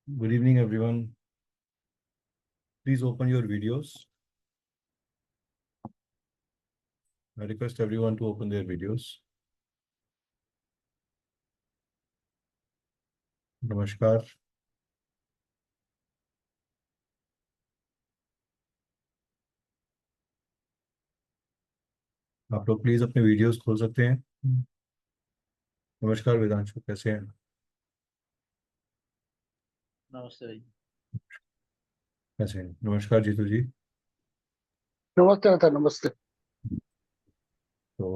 Good evening, everyone. Please open your videos. I request everyone to open their videos. नमस्कार. आप लोग please अपने videos खोल सकते हैं. नमस्कार वेदांशु, कैसे हैं? नमस्ते भाई। कैसे हैं? नमस्कार जीतू जी. नमस्ते अता, नमस्ते। तो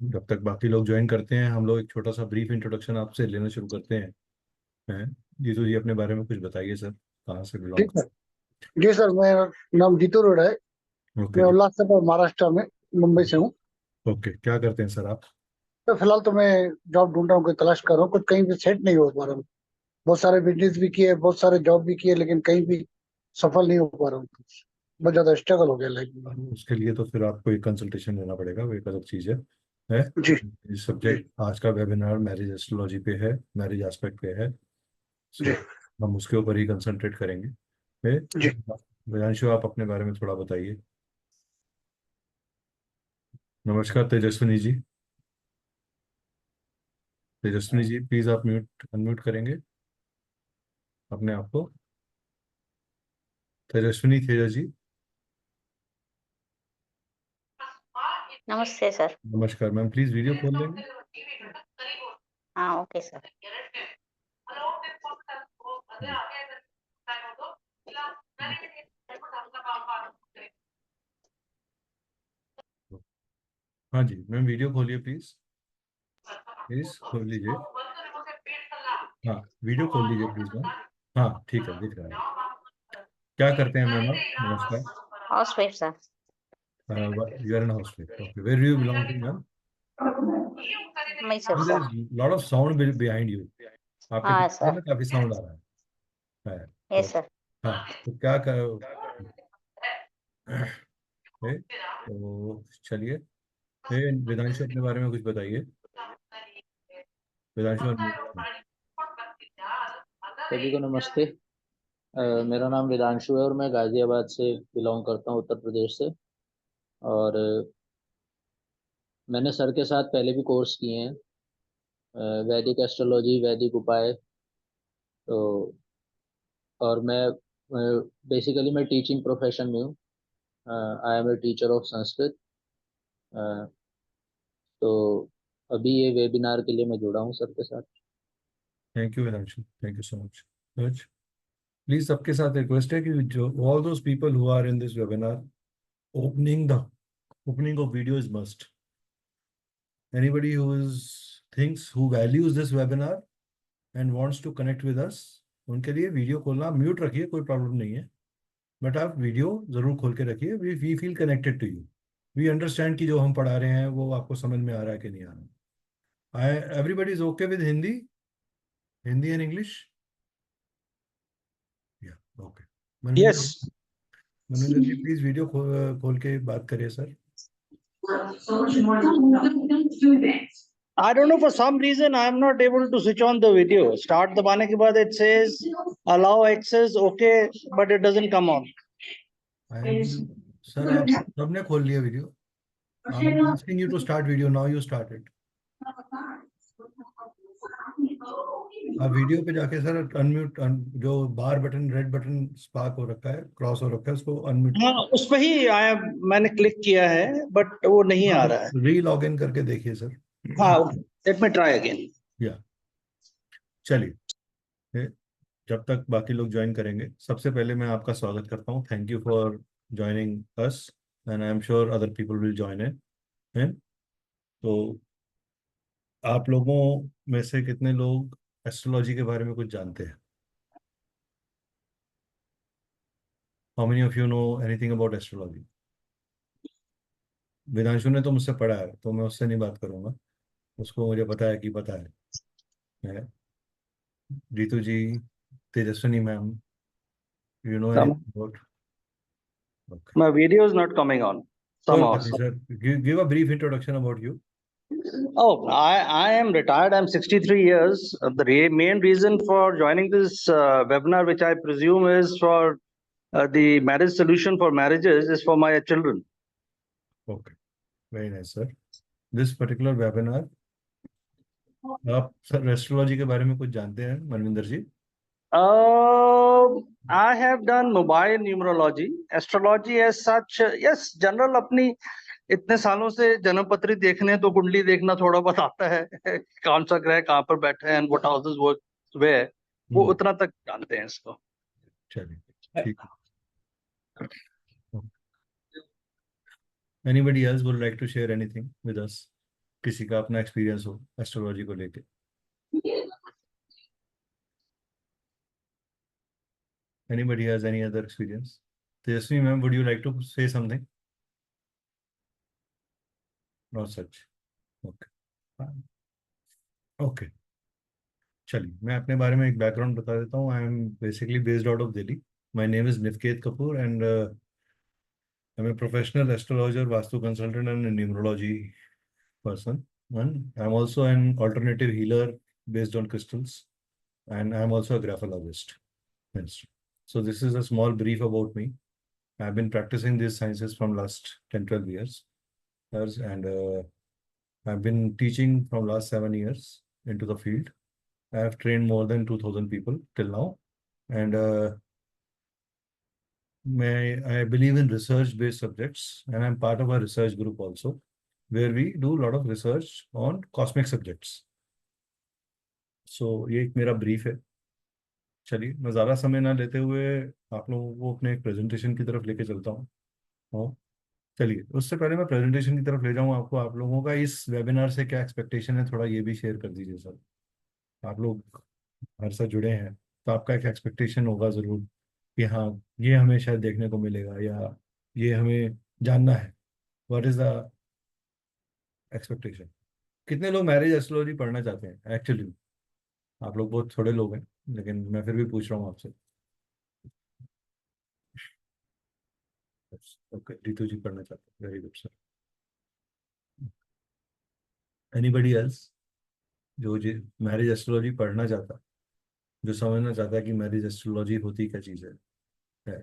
जब तक बाकी लोग ज्वाइन करते हैं, हम लोग एक छोटा सा ब्रीफ इंट्रोडक्शन आपसे लेना शुरू करते हैं. जीतू जी, अपने बारे में कुछ बताइए सर. कहाँ से बिलोंग? जी सर, मेरा नाम जीतू रोड है। ओके मैं जी. उल्लासनगर महाराष्ट्र में मुंबई से हूँ। ओके, क्या करते हैं सर आप? तो फिलहाल तो मैं जॉब ढूंढ रहा हूँ, कोई तलाश कर रहा हूँ, कुछ कहीं भी सेट नहीं हो पा रहा हूँ। बहुत सारे बिजनेस भी किए, बहुत सारे जॉब भी किए, लेकिन कहीं भी सफल नहीं हो पा रहा हूँ। बहुत ज्यादा स्ट्रगल हो गया लाइफ में। उसके लिए तो फिर आपको एक कंसल्टेशन लेना पड़ेगा, वो एक अलग चीज़ है? जी सब्जेक्ट आज का वेबिनार मैरिज एस्ट्रोलॉजी पे है, मैरिज एस्पेक्ट पे है. जी सो हम उसके ऊपर ही कंसंट्रेट करेंगे. जी। वेदांशु, आप अपने बारे में थोड़ा बताइए. नमस्कार तेजस्विनी जी. तेजस्विनी जी, प्लीज आप अनम्यूट करेंगे अपने आप को. तेजस्विनी तेजा जी. नमस्ते सर। नमस्कार मैम, प्लीज वीडियो खोल लेंगे. हाँ, ओके सर। हाँ जी मैम, वीडियो खोलिए प्लीज. प्लीज खोल लीजिए. हाँ, वीडियो खोल लीजिए प्लीज मैम. हाँ ठीक है, दिख रहा है. क्या करते हैं मैम आप? नमस्कार. House wife sir. You are an house wife. Okay, where do you belong to ma'am? Mysore there sir. Is lot of sound behind you. आपके हाँ पीछे सर। में काफी साउंड आ रहा है. तो यस सर। हाँ, तो क्या करो. तो चलिए. वेदांशु, अपने बारे में कुछ बताइए. वेदांशु सभी को नमस्ते। मेरा नाम वेदांशु है और मैं गाजियाबाद से बिलोंग करता हूँ, उत्तर प्रदेश से। और मैंने सर के साथ पहले भी कोर्स किए हैं, वैदिक एस्ट्रोलॉजी, वैदिक उपाय। तो और मैं बेसिकली मैं टीचिंग प्रोफेशन में हूँ। I am a teacher of Sanskrit. तो अभी ये वेबिनार के लिए मैं जुड़ा हूँ सर के साथ। Thank you Vedanshu, thank you so much. Please सबके साथ रिक्वेस्ट है कि जो all those people who are in this webinar, opening the opening of video is must. Anybody who is thinks who values this webinar and wants to connect with us, उनके लिए video खोलना mute रखिए, कोई problem नहीं है. But आप video जरूर खोल के रखिए. We feel connected to you. We understand कि जो हम पढ़ा रहे हैं वो आपको समझ में आ रहा है कि नहीं आ रहा. Everybody is okay with Hindi? Hindi and English? या okay. Yes. Manoj ji, please video खोल के बात करिए sir. I don't know, for some reason I am not able to switch on the video. Start दबाने के बाद it says allow access, okay, but it doesn't come on. Sir आप सबने खोल लिया video. I'm asking you to start video now. You started. आप video पे जाके सर अनम्यूट, जो बार बटन, रेड बटन स्पार्क हो रखा है, क्रॉस हो रखा है, उसको अनम्यूट. हाँ, उस पे ही आया, मैंने क्लिक किया है बट वो नहीं आ रहा है। री लॉग इन करके देखिए सर. हाँ, लेट मी ट्राई अगेन। या चलिए. जब तक बाकी लोग ज्वाइन करेंगे, सबसे पहले मैं आपका स्वागत करता हूँ. Thank you for joining us and I am sure other people will join in. तो आप लोगों में से कितने लोग एस्ट्रोलॉजी के बारे में कुछ जानते हैं? How many of you know anything about astrology? Vedanshu ने तो मुझसे पढ़ा है, तो मैं उससे नहीं बात करूंगा. उसको मुझे पता है कि पता है. Jitu ji, Tejaswini ma'am, you know anything about? My video is not coming on कोई somehow. बात नहीं sir. Give a brief introduction about you. Oh, I am retired. I'm 63 years. The main reason for joining this webinar, which I presume is for the marriage solution for marriages, is for my children. Okay, very nice, sir. This particular webinar, आप sir astrology के बारे में कुछ जानते हैं मनविंदर जी? I have done mobile numerology, astrology as such. Yes, general अपनी इतने सालों से जन्मपत्री देखने तो कुंडली देखना थोड़ा बहुत आता है कौन सा ग्रह कहाँ पर बैठे हैं, what houses work where, वो उतना तक जानते हैं इसको. चलिए ठीक है. Anybody else would like to share anything with us? किसी का अपना एक्सपीरियंस हो एस्ट्रोलॉजी को लेके? Anybody has any other experience? Tejasvi ma'am, would you like to say something? No such. Okay. Fine. Okay. चलिए मैं अपने बारे में एक बैकग्राउंड बता देता हूँ. I am basically based out of Delhi. My name is Niket Kapoor and I am a professional astrologer, vastu consultant and numerology person. And I'm also an alternative healer based on crystals, and I'm also a graphologist. Yes. So this is a small brief about me. I've been practicing these sciences from last 10-12 years, and I've been teaching from last 7 years into the field. I have trained more than 2,000 people till now, and I believe in research-based subjects, and I'm part of a research group also, where we do a lot of research on cosmic subjects. So ये एक मेरा brief है. चलिए मैं ज़्यादा समय ना लेते हुए आप लोगों को अपने एक प्रेजेंटेशन की तरफ लेके चलता हूँ. हाँ चलिए, उससे पहले मैं प्रेजेंटेशन की तरफ ले जाऊँ आपको. आप लोगों का इस वेबिनार से क्या एक्सपेक्टेशन है, थोड़ा ये भी शेयर कर दीजिए सर. आप लोग हर साथ जुड़े हैं तो आपका एक एक्सपेक्टेशन होगा ज़रूर कि हाँ ये हमें शायद देखने को मिलेगा या ये हमें जानना है. What is the expectation? कितने लोग मैरिज एस्ट्रोलॉजी पढ़ना चाहते हैं? एक्चुअली आप लोग बहुत थोड़े लोग हैं, लेकिन मैं फिर भी पूछ रहा हूँ आपसे. ओके, रितु जी पढ़ना चाहते हैं. Very good sir. Anybody else जो जी मैरिज एस्ट्रोलॉजी पढ़ना चाहता, जो समझना चाहता है कि मैरिज एस्ट्रोलॉजी होती क्या चीज़ है?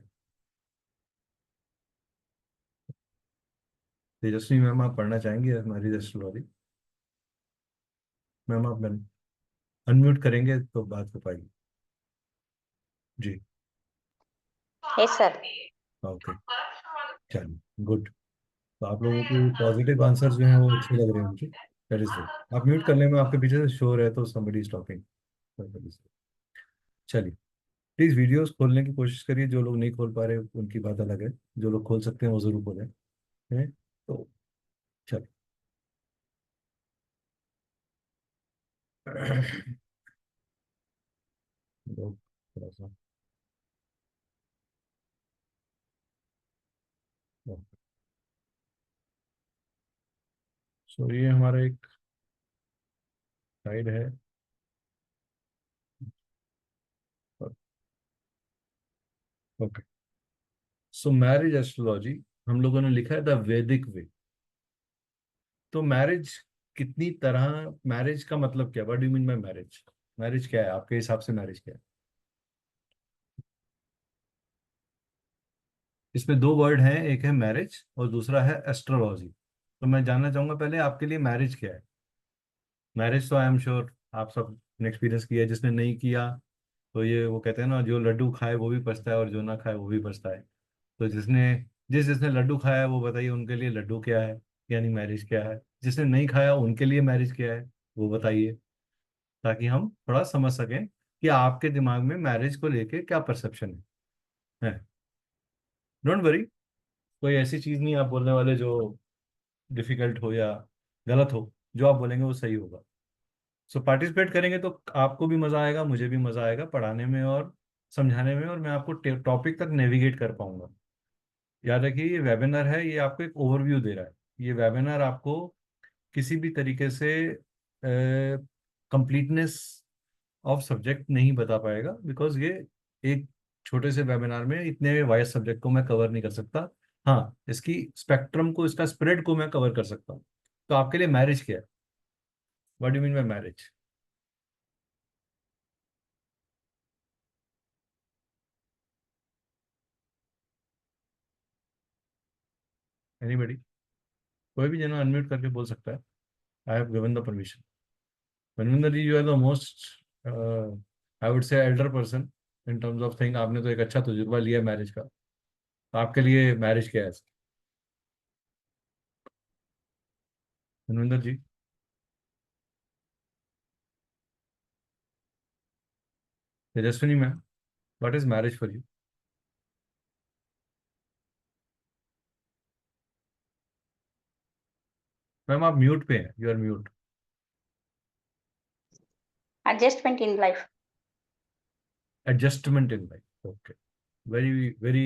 तेजस्वी मैम, आप पढ़ना चाहेंगे मैरिज एस्ट्रोलॉजी? मैम आप अनम्यूट करेंगे तो बात हो पाएगी. जी Yes, sir. ओके, चलिए गुड. तो आप लोगों के पॉजिटिव आंसर जो हैं वो अच्छे लग रहे हैं मुझे. That is good. आप म्यूट कर लें, मैं आपके पीछे से शोर है तो समबडी इज टॉकिंग. चलिए प्लीज वीडियोस खोलने की कोशिश करिए. जो लोग नहीं खोल पा रहे उनकी बात अलग है, जो लोग खोल सकते हैं वो जरूर खोलें. तो चलिए थोड़ा सा सो ये हमारा एक साइड है. ओके, सो मैरिज एस्ट्रोलॉजी हम लोगों ने लिखा है द वैदिक वे. तो मैरिज कितनी तरह, मैरिज का मतलब क्या? What do you mean by marriage? Marriage क्या है आपके हिसाब से? मैरिज क्या है? इसमें दो वर्ड हैं, एक है मैरिज और दूसरा है एस्ट्रोलॉजी. तो मैं जानना चाहूंगा पहले आपके लिए मैरिज क्या है? मैरिज तो आई एम श्योर आप सब ने एक्सपीरियंस किया है. जिसने नहीं किया तो ये वो कहते हैं ना, जो लड्डू खाए वो भी पछता है और जो ना खाए वो भी पछता है. तो जिसने लड्डू खाया है वो बताइए उनके लिए लड्डू क्या है, यानी मैरिज क्या है. जिसने नहीं खाया उनके लिए मैरिज क्या है वो बताइए, ताकि हम थोड़ा समझ सकें कि आपके दिमाग में मैरिज को लेके क्या परसेप्शन है. डोंट वरी, कोई ऐसी चीज नहीं आप बोलने वाले जो डिफिकल्ट हो या गलत हो. जो आप बोलेंगे वो सही होगा. सो पार्टिसिपेट करेंगे तो आपको भी मजा आएगा, मुझे भी मजा आएगा पढ़ाने में और समझाने में, और मैं आपको टॉपिक तक नेविगेट कर पाऊंगा. याद रखिए ये वेबिनार है, ये आपको एक ओवरव्यू दे रहा है. ये वेबिनार आपको किसी भी तरीके से कंप्लीटनेस ऑफ सब्जेक्ट नहीं बता पाएगा, बिकॉज ये एक छोटे से वेबिनार में इतने वाइड सब्जेक्ट को मैं कवर नहीं कर सकता. हाँ, इसकी स्पेक्ट्रम को, इसका स्प्रेड को मैं कवर कर सकता हूँ. तो आपके लिए मैरिज क्या है? What do mean by marriage? Anybody? कोई भी जन अनम्यूट करके बोल सकता है. I have given the permission. Manvinder ji, you are the most I would say elder person in terms of thing. आपने तो एक अच्छा तजुर्बा लिया मैरिज का. तो आपके लिए मैरिज क्या है? Manvinder ji. Tejaswini ma'am, what is marriage for you? Ma'am आप म्यूट पे हैं. You are mute. Adjustment in life. Adjustment in life. Okay. Very, very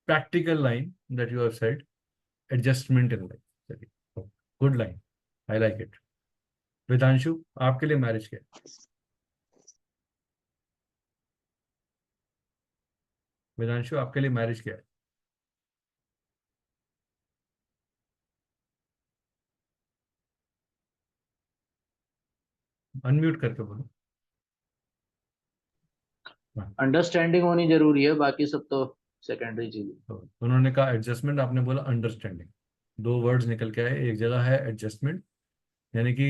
practical line that you have said. Adjustment in life. चलिए. Okay. Good line. I like it. Vedanshu, आपके लिए marriage क्या है? वेदांशु, आपके लिए मैरिज क्या है? अनम्यूट करके बोलो. अंडरस्टैंडिंग होनी जरूरी है, बाकी सब तो सेकेंडरी चीज है। तो उन्होंने कहा एडजस्टमेंट, आपने बोला अंडरस्टैंडिंग. दो वर्ड्स निकल के आए. एक जगह है एडजस्टमेंट, यानी कि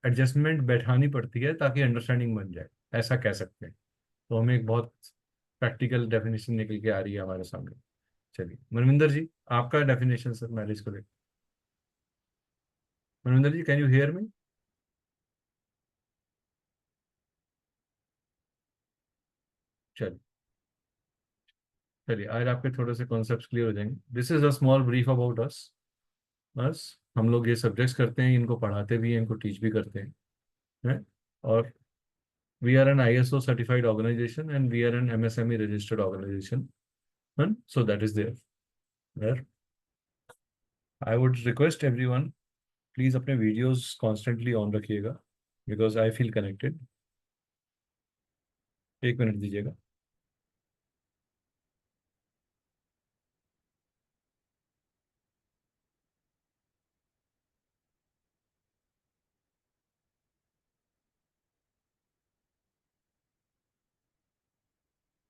एडजस्टमेंट बैठानी पड़ती है ताकि अंडरस्टैंडिंग बन जाए, ऐसा कह सकते हैं. तो हमें एक बहुत प्रैक्टिकल डेफिनेशन निकल के आ रही है हमारे सामने. चलिए मनविंदर जी, आपका डेफिनेशन सर मैरिज को लेकर. मनविंदर जी, कैन यू हियर मी? चलिए चलिए, आज आपके थोड़े से कॉन्सेप्ट्स क्लियर हो जाएंगे. This is a small brief about us. बस हम लोग ये सब्जेक्ट्स करते हैं, इनको पढ़ाते भी हैं, इनको टीच भी करते हैं. और we are an ISO certified organization and we are an MSME registered organization. And so that is there. I would request everyone, please अपने videos constantly on रखिएगा because I feel connected. एक minute दीजिएगा.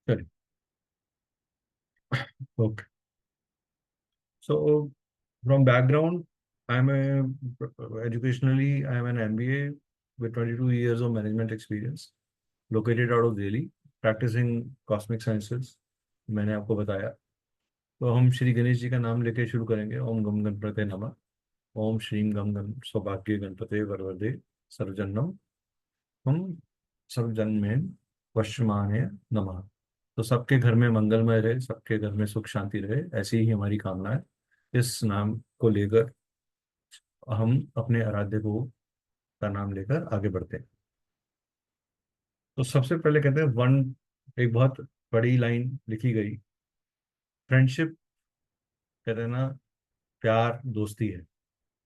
चलिए. Okay. So from background, I'm educationally I am an MBA with 22 years of management experience, located out of Delhi, practicing cosmic sciences. मैंने आपको बताया. तो हम श्री गणेश जी का नाम लेके शुरू करेंगे. ओम गम गणपते नमः. ओम श्रीम गम गम सौभाग्य गणपते वरवरदे सर्वजन्मम हम सर्वजन्मेन वश्यमाने नमः. तो सबके घर में मंगलमय रहे, सबके घर में सुख शांति रहे, ऐसी ही हमारी कामना है. इस नाम को लेकर हम अपने आराध्य को का नाम लेकर आगे बढ़ते हैं. तो सबसे पहले कहते हैं वन, एक बहुत बड़ी लाइन लिखी गई. फ्रेंडशिप कहते हैं ना, प्यार दोस्ती है,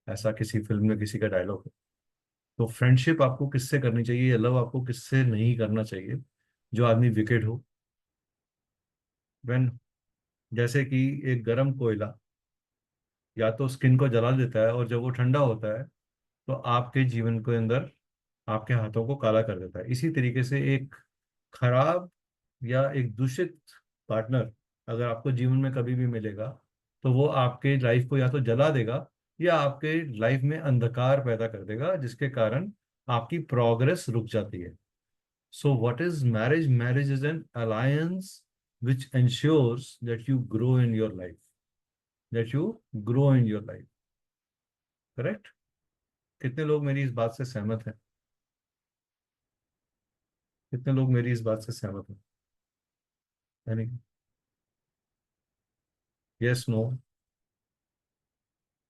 ऐसा किसी फिल्म में किसी का डायलॉग है. तो फ्रेंडशिप आपको किससे करनी चाहिए, लव आपको किससे नहीं करना चाहिए? जो आदमी विकेट हो. व्हेन, जैसे कि एक गर्म कोयला या तो स्किन को जला देता है, और जब वो ठंडा होता है तो आपके जीवन के अंदर आपके हाथों को काला कर देता है. इसी तरीके से एक खराब या एक दूषित पार्टनर अगर आपको जीवन में कभी भी मिलेगा, तो वो आपके लाइफ को या तो जला देगा या आपके लाइफ में अंधकार पैदा कर देगा, जिसके कारण आपकी प्रोग्रेस रुक जाती है. So what is marriage? Marriage is N alliance which ensures that you grow in your life, that you grow in your life. Correct? कितने लोग मेरी इस बात से सहमत हैं? कितने लोग मेरी इस बात से सहमत हैं? यानी यस, नो,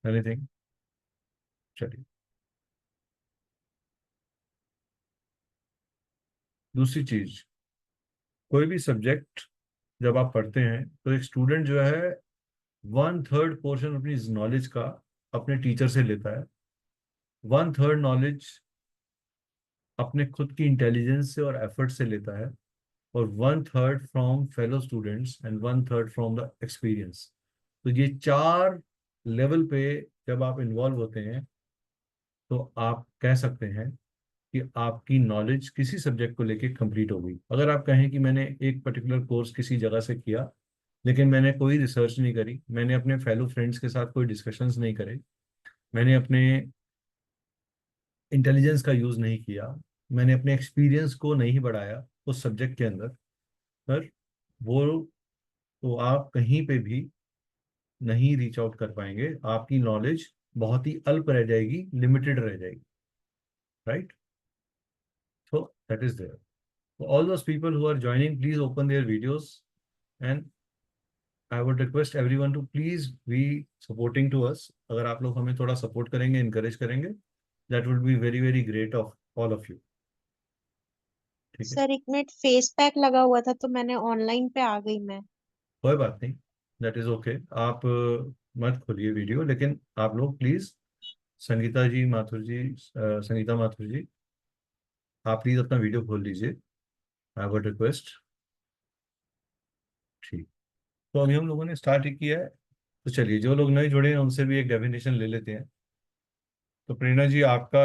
एनीथिंग? चलिए. दूसरी चीज, कोई भी सब्जेक्ट जब आप पढ़ते हैं तो एक स्टूडेंट जो है 1/3 पोर्शन अपनी नॉलेज का अपने टीचर से लेता है, 1/3 नॉलेज अपने खुद की इंटेलिजेंस से और एफर्ट से लेता है, और 1/3 from fellow students and 1/3 from the experience. तो ये 4 लेवल पे जब आप इन्वॉल्व होते हैं तो आप कह सकते हैं कि आपकी नॉलेज किसी सब्जेक्ट को लेके कंप्लीट हो गई। अगर आप कहें कि मैंने एक पर्टिकुलर कोर्स किसी जगह से किया लेकिन मैंने कोई रिसर्च नहीं करी, मैंने अपने फेलो फ्रेंड्स के साथ कोई डिस्कशंस नहीं करे, मैंने अपने इंटेलिजेंस का यूज़ नहीं किया, मैंने अपने एक्सपीरियंस को नहीं बढ़ाया उस सब्जेक्ट के अंदर, पर वो तो आप कहीं पे भी नहीं रीच आउट कर पाएंगे। आपकी नॉलेज बहुत ही अल्प रह जाएगी, लिमिटेड रह जाएगी, right? So that is there. All those people who are joining, please open their videos and I would request everyone to please be supporting to us. अगर आप लोग हमें थोड़ा सपोर्ट करेंगे, इनकरेज करेंगे, that would be very very great of all of you. ठीक है, sir एक मिनट, फेस पैक लगा हुआ था तो मैंने ऑनलाइन पे आ गई मैं। कोई बात नहीं, दैट इज ओके। आप मत खोलिए वीडियो, लेकिन आप लोग प्लीज, संगीता जी, माथुर जी, संगीता माथुर जी, आप प्लीज अपना वीडियो खोल लीजिए, आई वुड रिक्वेस्ट। ठीक, तो अभी हम लोगों ने स्टार्ट ही किया है, तो चलिए जो लोग नए जुड़े हैं उनसे भी एक डेफिनेशन ले लेते हैं। तो प्रेरणा जी, आपका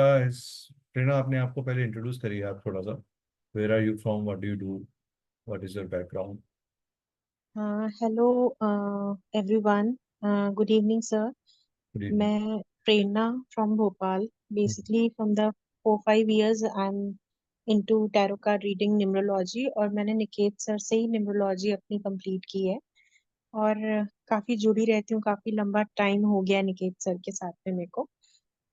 प्रेरणा, अपने आप को पहले इंट्रोड्यूस करिए आप थोड़ा सा। Where are you from, what do you do, what is your background? Hello everyone, good evening sir. Good evening. मैं Prerna from Bhopal, basically from the 4-5 years I am into tarot card reading numerology, और मैंने Niket sir से ही numerology अपनी complete की है और काफी जुड़ी रहती हूँ। काफी लंबा टाइम हो गया निकेत सर के साथ में मेरे को।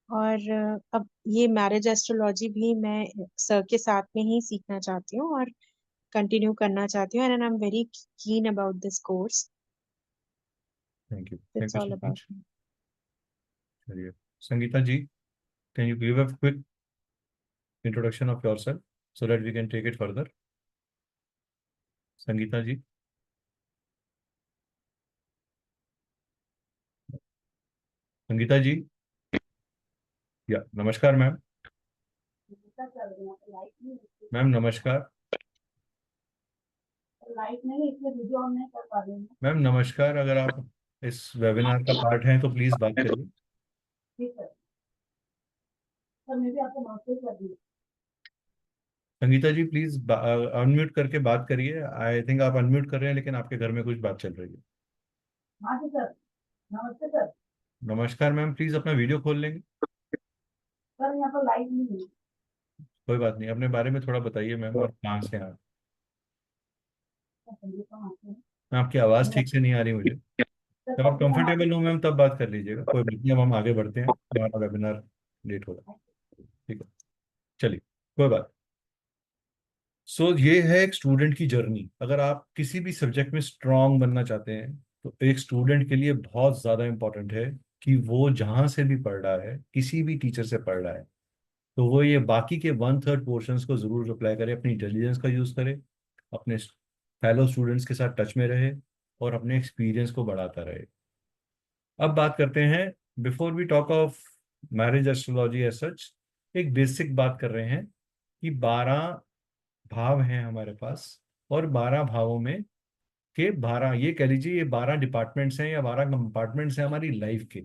और अब ये मैरिज एस्ट्रोलॉजी भी मैं सर के साथ में ही सीखना चाहती हूँ और कंटिन्यू करना चाहती हूँ, and I am very keen about this course. Thank you, That's thank you all so about much. me. चलिए, Sangeeta ji, can you give a quick introduction of yourself so that we can take it further? Sangeeta ji, Sangeeta ji, या नमस्कार ma'am. Ma'am नमस्कार। Ma'am नमस्कार, अगर आप इस webinar का part हैं तो प्लीज बात करिए। संगीता जी प्लीज अनम्यूट करके बात करिए। आई थिंक आप अनम्यूट कर रहे हैं लेकिन आपके घर में कुछ बात चल रही है। नमस्ते सर। नमस्कार मैम, प्लीज अपना वीडियो खोल लेंगे? सर यहाँ पर लाइट नहीं है। कोई बात नहीं, अपने बारे में थोड़ा बताइए मैम, और कहाँ से हैं आप? मैम आपकी आवाज़ ठीक से नहीं आ रही मुझे। जब आप कंफर्टेबल हो मैम तब बात कर लीजिएगा, कोई बात नहीं। अब हम आगे बढ़ते हैं, हमारा वेबिनार लेट हो रहा है। ठीक है, चलिए, कोई बात। सो ये है एक स्टूडेंट की जर्नी। अगर आप किसी भी सब्जेक्ट में स्ट्रांग बनना चाहते हैं तो एक स्टूडेंट के लिए बहुत ज़्यादा इंपॉर्टेंट है कि वो जहाँ से भी पढ़ रहा है, किसी भी टीचर से पढ़ रहा है, तो वो ये बाकी के 1/3 पोर्शंस को ज़रूर अप्लाई करे, अपनी इंटेलिजेंस का यूज़ करे, अपने फेलो स्टूडेंट्स के साथ टच में रहे और अपने एक्सपीरियंस को बढ़ाता रहे। अब बात करते हैं, before we talk of marriage astrology as such, एक बेसिक बात कर रहे हैं कि 12 भाव हैं हमारे पास, और 12 भावों में के 12, ये कह लीजिए ये 12 डिपार्टमेंट्स हैं या 12 कंपार्टमेंट्स हैं हमारी लाइफ के।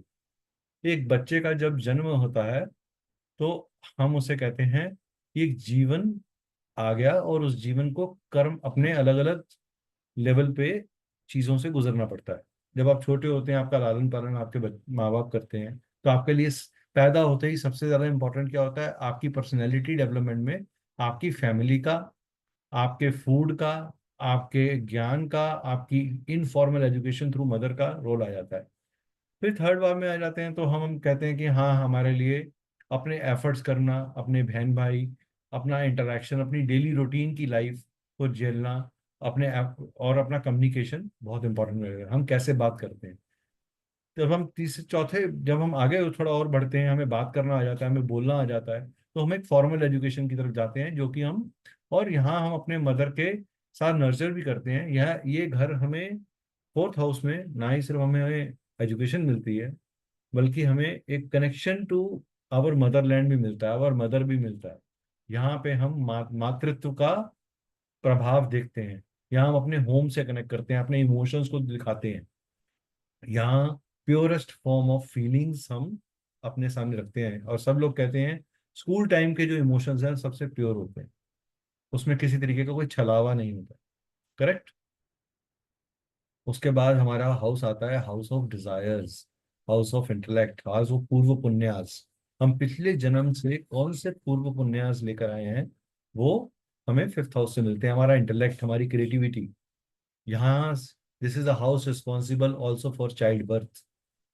एक बच्चे का जब जन्म होता है तो हम उसे कहते हैं कि एक जीवन आ गया, और उस जीवन को कर्म अपने अलग अलग लेवल पे चीज़ों से गुजरना पड़ता है। जब आप छोटे होते हैं, आपका लालन पालन आपके माँ बाप करते हैं, तो आपके लिए पैदा होते ही सबसे ज़्यादा इंपॉर्टेंट क्या होता है? आपकी पर्सनैलिटी डेवलपमेंट में आपकी फैमिली का, आपके फूड का, आपके ज्ञान का, आपकी इनफॉर्मल एजुकेशन थ्रू मदर का रोल आ जाता है। फिर थर्ड भाव में आ जाते हैं तो हम कहते हैं कि हाँ, हमारे लिए अपने एफर्ट्स करना, अपने बहन भाई, अपना इंटरेक्शन, अपनी डेली रूटीन की लाइफ को झेलना, और अपना कम्युनिकेशन बहुत इंपॉर्टेंट रहेगा, हम कैसे बात करते हैं। जब हम तीसरे चौथे, जब हम आगे थोड़ा और बढ़ते हैं, हमें बात करना आ जाता है, हमें बोलना आ जाता है, तो हम एक फॉर्मल एजुकेशन की तरफ जाते हैं, जो कि हम, और यहाँ हम अपने मदर के साथ नर्चर भी करते हैं। यह ये घर हमें 4th हाउस में ना ही सिर्फ हमें एजुकेशन मिलती है, बल्कि हमें एक कनेक्शन टू आवर मदरलैंड भी मिलता है, आवर मदर भी मिलता है। यहाँ पे हम मातृत्व का प्रभाव देखते हैं, यहाँ हम अपने होम से कनेक्ट करते हैं, अपने इमोशंस को दिखाते हैं, यहाँ प्योरेस्ट फॉर्म ऑफ फीलिंग्स हम अपने सामने रखते हैं, और सब लोग कहते हैं स्कूल टाइम के जो इमोशंस हैं सबसे प्योर होते हैं, उसमें किसी तरीके का कोई छलावा नहीं होता। करेक्ट। उसके बाद हमारा हाउस आता है house of desires, house of intellect, house of पूर्व पुण्यास। हम पिछले जन्म से कौन से पूर्व पुण्यास लेकर आए हैं, वो हमें फिफ्थ हाउस से मिलते हैं। हमारा इंटेलेक्ट, हमारी क्रिएटिविटी यहाँ, this is a house responsible also for child birth.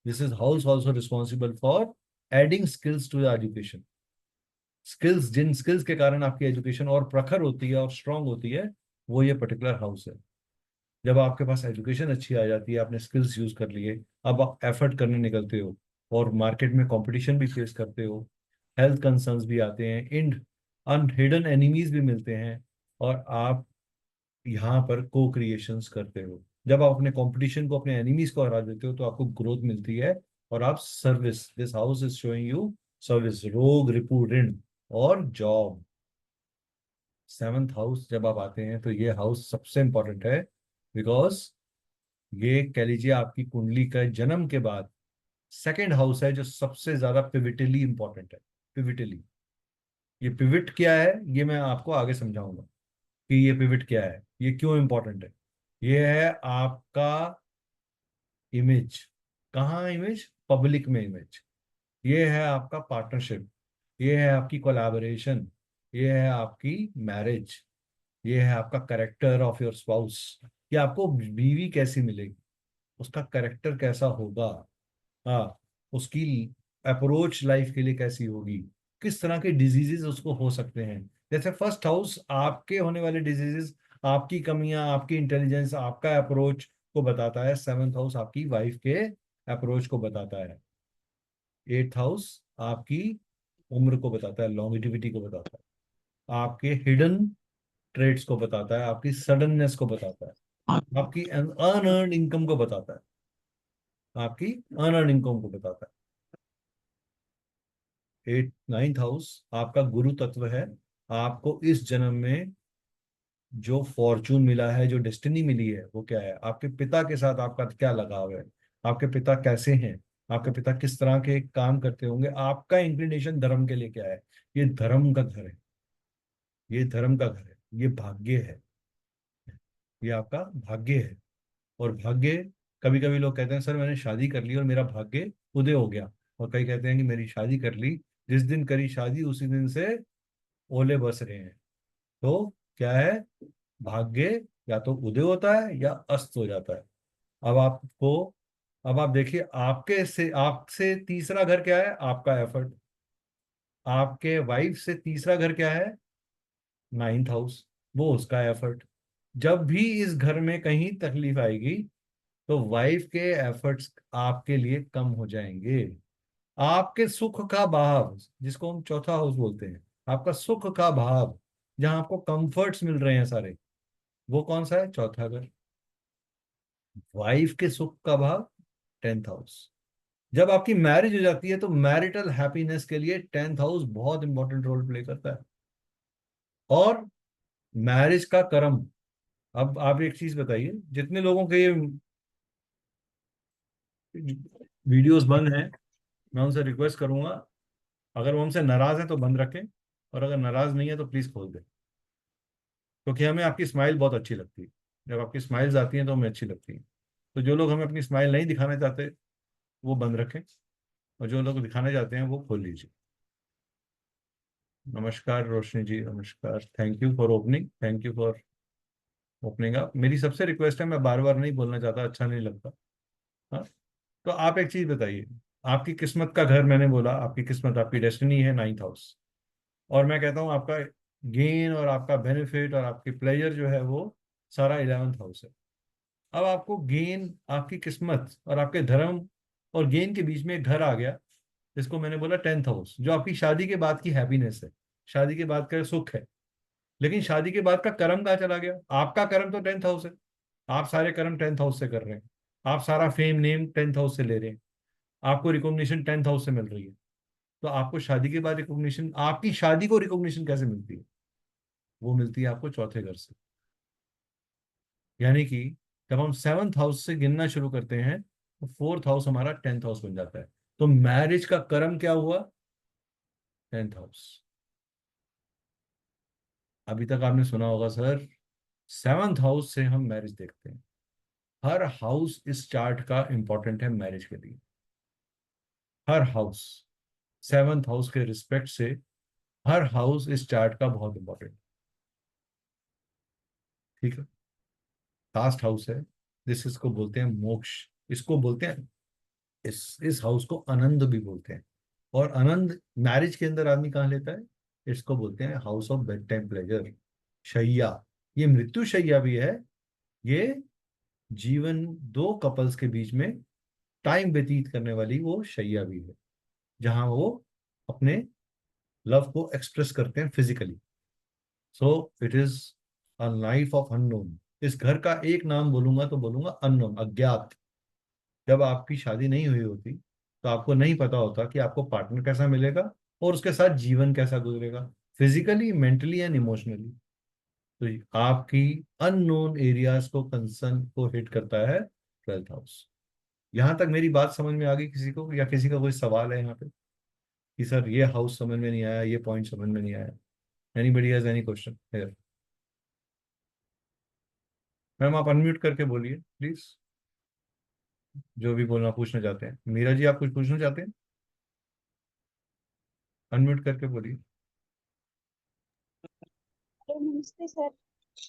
This is house also responsible for adding skills to the education. Skills, जिन स्किल्स के कारण आपकी एजुकेशन और प्रखर होती है और स्ट्रांग होती है, वो ये पर्टिकुलर हाउस है। जब आपके पास एजुकेशन अच्छी आ जाती है, आपने स्किल्स यूज कर लिए, अब आप एफर्ट करने निकलते हो और मार्केट में कंपटीशन भी फेस करते हो, हेल्थ कंसर्न्स भी आते हैं, इन अनहिडन एनिमीज भी मिलते हैं, और आप यहाँ पर को क्रिएशंस करते हो। जब आप अपने कंपटीशन को, अपने एनिमीज को हरा देते हो, तो आपको ग्रोथ मिलती है, और आप service, this house is showing you service, रोग, रिपु, ऋण और जॉब। सेवंथ हाउस जब आप आते हैं तो ये हाउस सबसे इंपॉर्टेंट है, बिकॉज ये कह लीजिए आपकी कुंडली का जन्म के बाद सेकंड हाउस है जो सबसे ज्यादा पिविटली इंपॉर्टेंट है। पिविटली, ये पिविट क्या है ये मैं आपको आगे समझाऊंगा कि ये पिविट क्या है, ये क्यों इंपॉर्टेंट है। ये है आपका इमेज। कहाँ इमेज? पब्लिक में इमेज। ये है आपका पार्टनरशिप, ये है आपकी कोलैबोरेशन, ये है आपकी मैरिज, ये है आपका करेक्टर ऑफ योर स्पाउस, कि आपको बीवी कैसी मिलेगी, उसका करेक्टर कैसा होगा, हाँ, उसकी अप्रोच लाइफ के लिए कैसी होगी, किस तरह के डिजीजेस उसको हो सकते हैं। जैसे फर्स्ट हाउस आपके होने वाले डिजीजेस, आपकी कमियां, आपकी इंटेलिजेंस, आपका अप्रोच को बताता है। सेवंथ हाउस आपकी वाइफ के अप्रोच को बताता है। एट्थ हाउस आपकी उम्र को बताता है, लॉन्गिटिविटी को बताता है, आपके हिडन ट्रेड्स को बताता है, आपकी सडननेस को बताता है, आपकी अनअर्न्ड इनकम को बताता है, आपकी अनअर्न्ड इनकम को बताता है। नाइन्थ हाउस आपका गुरु तत्व है। आपको इस जन्म में जो फॉर्चून मिला है, जो डेस्टिनी मिली है, वो क्या है? आपके पिता के साथ आपका क्या लगाव है, आपके पिता कैसे हैं, आपके पिता किस तरह के काम करते होंगे, आपका इंक्लिनेशन धर्म के लिए क्या है। ये धर्म का घर है, ये धर्म का घर है, ये भाग्य है, ये आपका भाग्य है। और भाग्य, कभी कभी लोग कहते हैं सर मैंने शादी कर ली और मेरा भाग्य उदय हो गया, और कई कहते हैं कि मेरी शादी कर ली, जिस दिन करी शादी उसी दिन से ओले बरस रहे हैं। तो क्या है? भाग्य या तो उदय होता है या अस्त हो जाता है। अब आपको, अब आप देखिए, आपसे तीसरा घर क्या है? आपका एफर्ट। आपके वाइफ से तीसरा घर क्या है? नाइन्थ हाउस, वो उसका एफर्ट। जब भी इस घर में कहीं तकलीफ आएगी तो वाइफ के एफर्ट्स आपके लिए कम हो जाएंगे। आपके सुख का भाव, जिसको हम चौथा हाउस बोलते हैं, आपका सुख का भाव, जहां आपको कंफर्ट्स मिल रहे हैं सारे, वो कौन सा है? चौथा घर। वाइफ के सुख का भाव, टेंथ हाउस। जब आपकी मैरिज हो जाती है तो मैरिटल हैप्पीनेस के लिए टेंथ हाउस बहुत इंपॉर्टेंट रोल प्ले करता है। और मैरिज का कर्म, अब आप एक चीज बताइए, जितने लोगों के ये वीडियोस बंद हैं, मैं उनसे रिक्वेस्ट करूंगा, अगर वो हमसे नाराज हैं तो बंद रखें, और अगर नाराज नहीं है तो प्लीज खोल दें, क्योंकि हमें आपकी स्माइल बहुत अच्छी लगती है। जब आपकी स्माइल्स आती हैं तो हमें अच्छी लगती हैं। तो जो लोग हमें अपनी स्माइल नहीं दिखाना चाहते वो बंद रखें, और जो लोग दिखाने चाहते हैं वो खोल लीजिए। नमस्कार रोशनी जी, नमस्कार, thank you for opening, thank you for opening up. मेरी सबसे रिक्वेस्ट है, मैं बार बार नहीं बोलना चाहता, अच्छा नहीं लगता। हाँ, तो आप एक चीज बताइए, आपकी किस्मत का घर, मैंने बोला आपकी किस्मत, आपकी डेस्टिनी है नाइन्थ हाउस, और मैं कहता हूँ आपका गेन और आपका बेनिफिट और आपकी प्लेजर जो है वो सारा इलेवेंथ हाउस है। अब आपको गेन, आपकी किस्मत और आपके धर्म और गेन के बीच में एक घर आ गया, जिसको मैंने बोला टेंथ हाउस, जो आपकी शादी के बाद की हैप्पीनेस है, शादी के बाद का सुख है। लेकिन शादी के बाद का कर्म कहाँ चला गया? आपका कर्म तो टेंथ हाउस है, आप सारे कर्म टेंथ हाउस से कर रहे हैं, आप सारा फेम नेम टेंथ हाउस से ले रहे हैं, आपको रिकॉग्निशन टेंथ हाउस से मिल रही है। तो आपको शादी के बाद रिकॉग्निशन, आपकी शादी को रिकॉग्निशन कैसे मिलती है? वो मिलती है आपको चौथे घर से। यानी कि जब हम सेवंथ हाउस से गिनना शुरू करते हैं तो फोर्थ हाउस हमारा टेंथ हाउस बन जाता है। तो मैरिज का कर्म क्या हुआ? 10th house. अभी तक आपने सुना होगा सर 7th हाउस से हम मैरिज देखते हैं। हर हाउस इस चार्ट का इंपॉर्टेंट है मैरिज के लिए। हर हाउस 7th हाउस के रिस्पेक्ट से हर हाउस इस चार्ट का बहुत इंपॉर्टेंट। ठीक है। लास्ट हाउस है, इसको बोलते हैं मोक्ष। इसको बोलते हैं, इस हाउस को आनंद भी बोलते हैं। और आनंद मैरिज के अंदर आदमी कहाँ लेता है? इसको बोलते हैं house of bed time pleasure, शैया। ये मृत्यु शैया भी है। ये जीवन दो कपल्स के बीच में टाइम व्यतीत करने वाली वो शैया भी है, जहां वो अपने लव को एक्सप्रेस करते हैं physically. So it is a life of unknown. इस घर का एक नाम बोलूंगा तो बोलूंगा अननोन, अज्ञात। जब आपकी शादी नहीं हुई होती तो आपको नहीं पता होता कि आपको पार्टनर कैसा मिलेगा और उसके साथ जीवन कैसा गुजरेगा, फिजिकली, मेंटली एंड इमोशनली। तो ये आपकी अननोन एरियाज को, कंसर्न को हिट करता है 12th हाउस। यहां तक मेरी बात समझ में आ गई किसी को, या किसी का कोई सवाल है यहाँ पे कि सर ये हाउस समझ में नहीं आया, ये पॉइंट समझ में नहीं आया? Anybody has any question here? Ma'am आप अनम्यूट करके बोलिए प्लीज, जो भी बोलना पूछना चाहते हैं। मीरा जी आप कुछ पूछना चाहते हैं? अनम्यूट करके बोलिए। हेलो नमस्ते सर।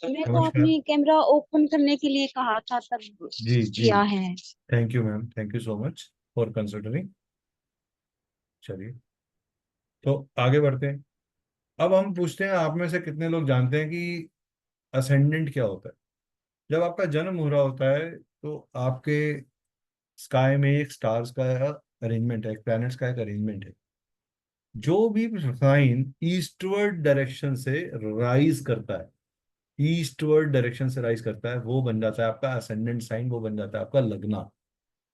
मेरे को नमस्कार। आपने कैमरा ओपन करने के लिए कहा था तब जी जी, किया है। Thank you ma'am, thank you so much for considering. चलिए, तो आगे बढ़ते हैं। अब हम पूछते हैं आप में से कितने लोग जानते हैं कि असेंडेंट क्या होता है? जब आपका जन्म हो रहा होता है तो आपके स्काई में एक स्टार्स का अरेंजमेंट है, एक प्लैनेट्स का एक अरेंजमेंट है। जो भी साइन ईस्टवर्ड डायरेक्शन से राइज करता है, ईस्टवर्ड डायरेक्शन से राइज करता है, वो बन जाता है आपका असेंडेंट साइन, वो बन जाता है आपका लगना।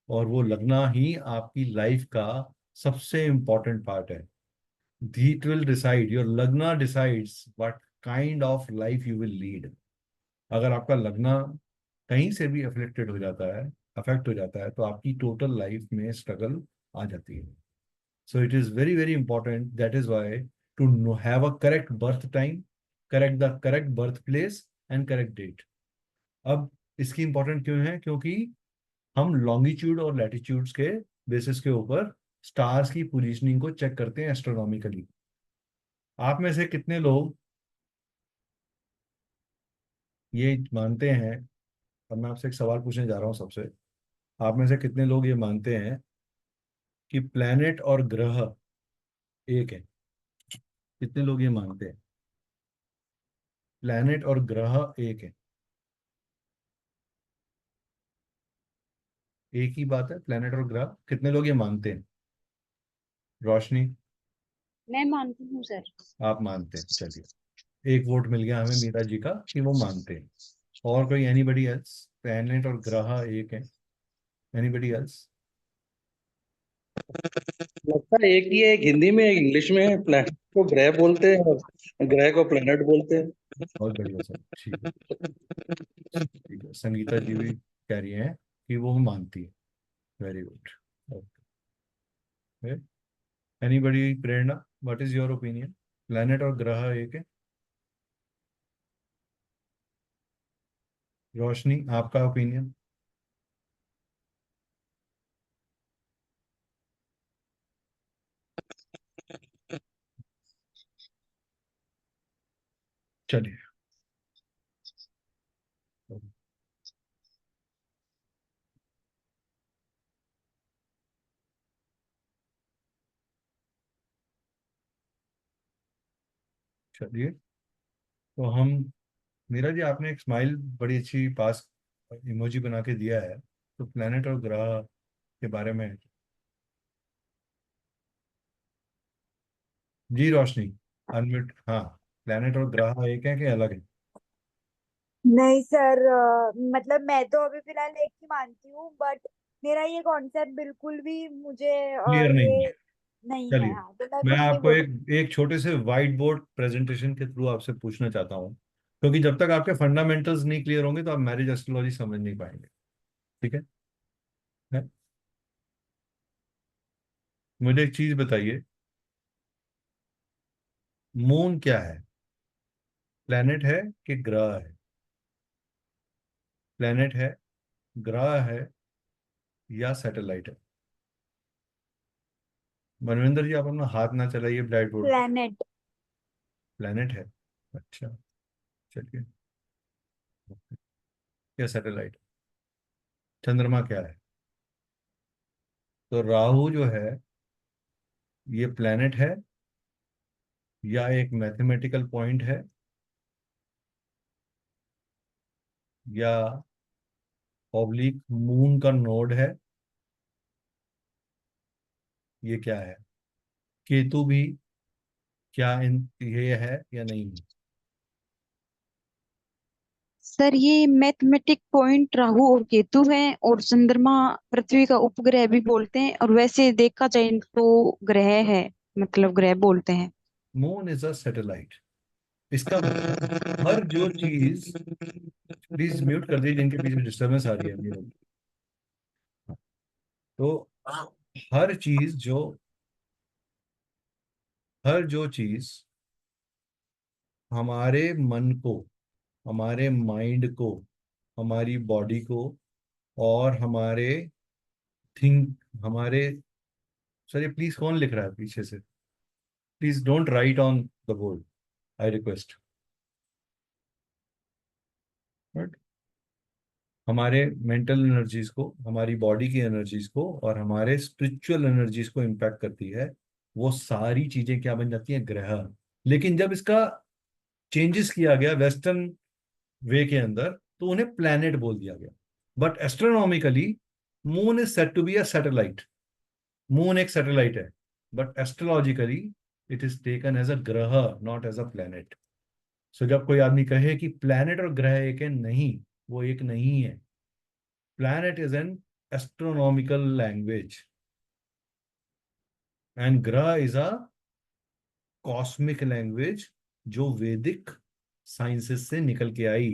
और वो लगना ही आपकी लाइफ का सबसे इंपॉर्टेंट पार्ट है। It will decide, your लग्ना decides what kind of life you will lead। अगर आपका लगना कहीं से भी अफेक्टेड हो जाता है, अफेक्ट हो जाता है, तो आपकी टोटल लाइफ में स्ट्रगल आ जाती है। So it is very very important, that is why to have a correct birth time, correct birth place and correct date. अब इसकी इंपॉर्टेंट क्यों है? क्योंकि हम लॉन्गिट्यूड और लैटिट्यूड्स के बेसिस के ऊपर स्टार्स की पोजीशनिंग को चेक करते हैं एस्ट्रोनॉमिकली। आप में से कितने लोग ये मानते हैं, और मैं आपसे एक सवाल पूछने जा रहा हूं सबसे, आप में से कितने लोग ये मानते हैं कि प्लैनेट और ग्रह एक है? कितने लोग ये मानते हैं प्लैनेट और ग्रह एक है? एक ही बात है प्लैनेट और ग्रह, कितने लोग ये मानते हैं? रोशनी, मैं मानती हूँ सर। आप मानते हैं, चलिए एक वोट मिल गया हमें मीरा जी का कि वो मानते हैं। और कोई, एनीबडी एल्स? प्लैनेट और ग्रह एक है, एनीबडी एल्स? लगता है एक ही है, एक हिंदी में एक इंग्लिश में है। प्लेनेट को ग्रह बोलते हैं और ग्रह को प्लेनेट बोलते हैं। बहुत बढ़िया सर, ठीक है, ठीक है। संगीता जी भी कह रही हैं कि वो मानती है। Very good, okay. Anybody? Prerna, what is your opinion? Planet और ग्रह एक है? रोशनी, आपका ओपिनियन? चलिए, चलिए, तो हम, मीरा जी आपने एक स्माइल बड़ी अच्छी पास इमोजी बना के दिया है, तो प्लैनेट और ग्रह के बारे में। जी रोशनी, अनम्यूट। हाँ, प्लैनेट और ग्रह एक है कि अलग है? नहीं सर, मतलब मैं तो अभी फिलहाल एक ही मानती हूँ, बट मेरा ये कॉन्सेप्ट बिल्कुल भी मुझे क्लियर नहीं है? ये नहीं है। चलिए, हाँ, तो मैं मैं कुछ नहीं आपको बोलूँ। एक छोटे से व्हाइट बोर्ड प्रेजेंटेशन के थ्रू आपसे पूछना चाहता हूँ, क्योंकि जब तक आपके फंडामेंटल्स नहीं क्लियर होंगे तो आप मैरिज एस्ट्रोलॉजी समझ नहीं पाएंगे। ठीक है? मुझे एक चीज बताइए, मून क्या है? प्लेनेट है कि ग्रह है? प्लेनेट है, ग्रह है, या सैटेलाइट है? मनविंदर जी, आप अपना हाथ ना चलाइए ब्लैक बोर्ड पे। प्लेनेट। प्लेनेट है, अच्छा, चलिए। क्या सैटेलाइट? चंद्रमा क्या है? तो राहु जो है, ये प्लेनेट है या एक मैथमेटिकल पॉइंट है, या ऑब्लिक मून का नोड है? ये क्या है? केतु भी क्या ये है या नहीं है? सर ये मैथमेटिक पॉइंट राहु और केतु हैं, और चंद्रमा पृथ्वी का उपग्रह भी बोलते हैं, और वैसे देखा जाए तो ग्रह है, मतलब ग्रह बोलते हैं। Moon is a satellite. इसका मतलब हर जो चीज, प्लीज म्यूट कर दीजिए, जिनके बीच में डिस्टर्बेंस आ रही है मेरे को। तो हर चीज जो, हर जो चीज हमारे मन को, हमारे माइंड को, हमारी बॉडी को, और हमारे थिंक, हमारे, सर ये प्लीज कौन लिख रहा है पीछे से? Please don't write on the board, I request. हमारे मेंटल एनर्जीज को, हमारी बॉडी की एनर्जीज को, और हमारे स्पिरिचुअल एनर्जीज को इम्पैक्ट करती है। वो सारी चीजें क्या बन जाती हैं? ग्रह। लेकिन जब इसका चेंजेस किया गया वेस्टर्न वे के अंदर, तो उन्हें प्लैनेट बोल दिया गया। But astronomically moon is said to be a satellite. Moon एक सैटेलाइट है, but astrologically it is taken as a graha, not as a planet. So जब कोई आदमी कहे कि प्लैनेट और ग्रह एक है, नहीं, वो एक नहीं है। Planet is an astronomical language and Graha is a cosmic language, जो वैदिक साइंसेस से निकल के आई।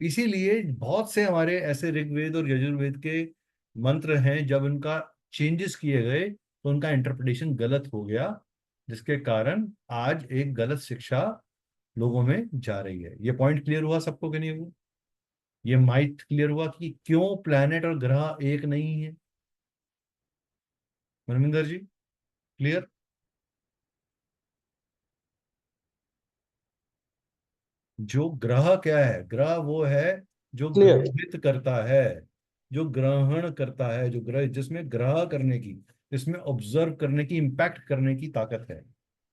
इसीलिए बहुत से हमारे ऐसे ऋग्वेद और यजुर्वेद के मंत्र हैं, जब उनका चेंजेस किए गए तो उनका इंटरप्रिटेशन गलत हो गया, जिसके कारण आज एक गलत शिक्षा लोगों में जा रही है। ये पॉइंट क्लियर हुआ सबको कि नहीं हुआ? ये माइट क्लियर हुआ कि क्यों प्लैनेट और ग्रह एक नहीं है? मनविंदर जी, क्लियर? जो ग्रह क्या है? ग्रह वो है जो क्लियर। ग्रहित करता है, जो ग्रहण करता है, जो ग्रह, जिसमें ग्रह करने की, इसमें ऑब्जर्व करने की, इंपैक्ट करने की ताकत है।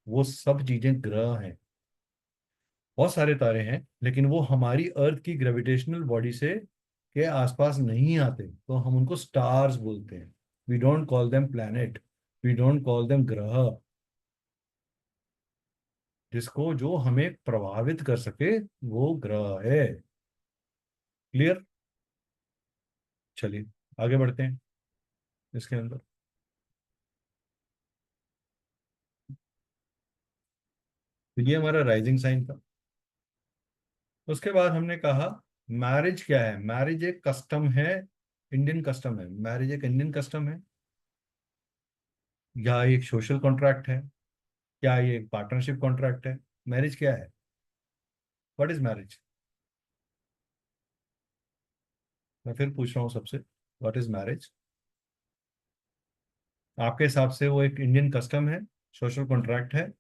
वो सब चीजें ग्रह हैं। बहुत सारे तारे हैं, लेकिन वो हमारी अर्थ की ग्रेविटेशनल बॉडी से के आसपास नहीं आते, तो हम उनको स्टार्स बोलते हैं। We don't call them planet, we don't call them graha. जिसको, जो हमें प्रभावित कर सके, वो ग्रह है। क्लियर? चलिए आगे बढ़ते हैं इसके अंदर। तो ये हमारा राइजिंग साइन था। उसके बाद हमने कहा मैरिज क्या है? मैरिज एक कस्टम है, इंडियन कस्टम है। मैरिज एक इंडियन कस्टम है, या एक सोशल कॉन्ट्रैक्ट है, क्या ये एक पार्टनरशिप कॉन्ट्रैक्ट है? मैरिज क्या है? What is marriage? मैं फिर पूछ रहा हूँ सबसे, व्हाट इज मैरिज? आपके हिसाब से वो एक इंडियन कस्टम है, सोशल कॉन्ट्रैक्ट है,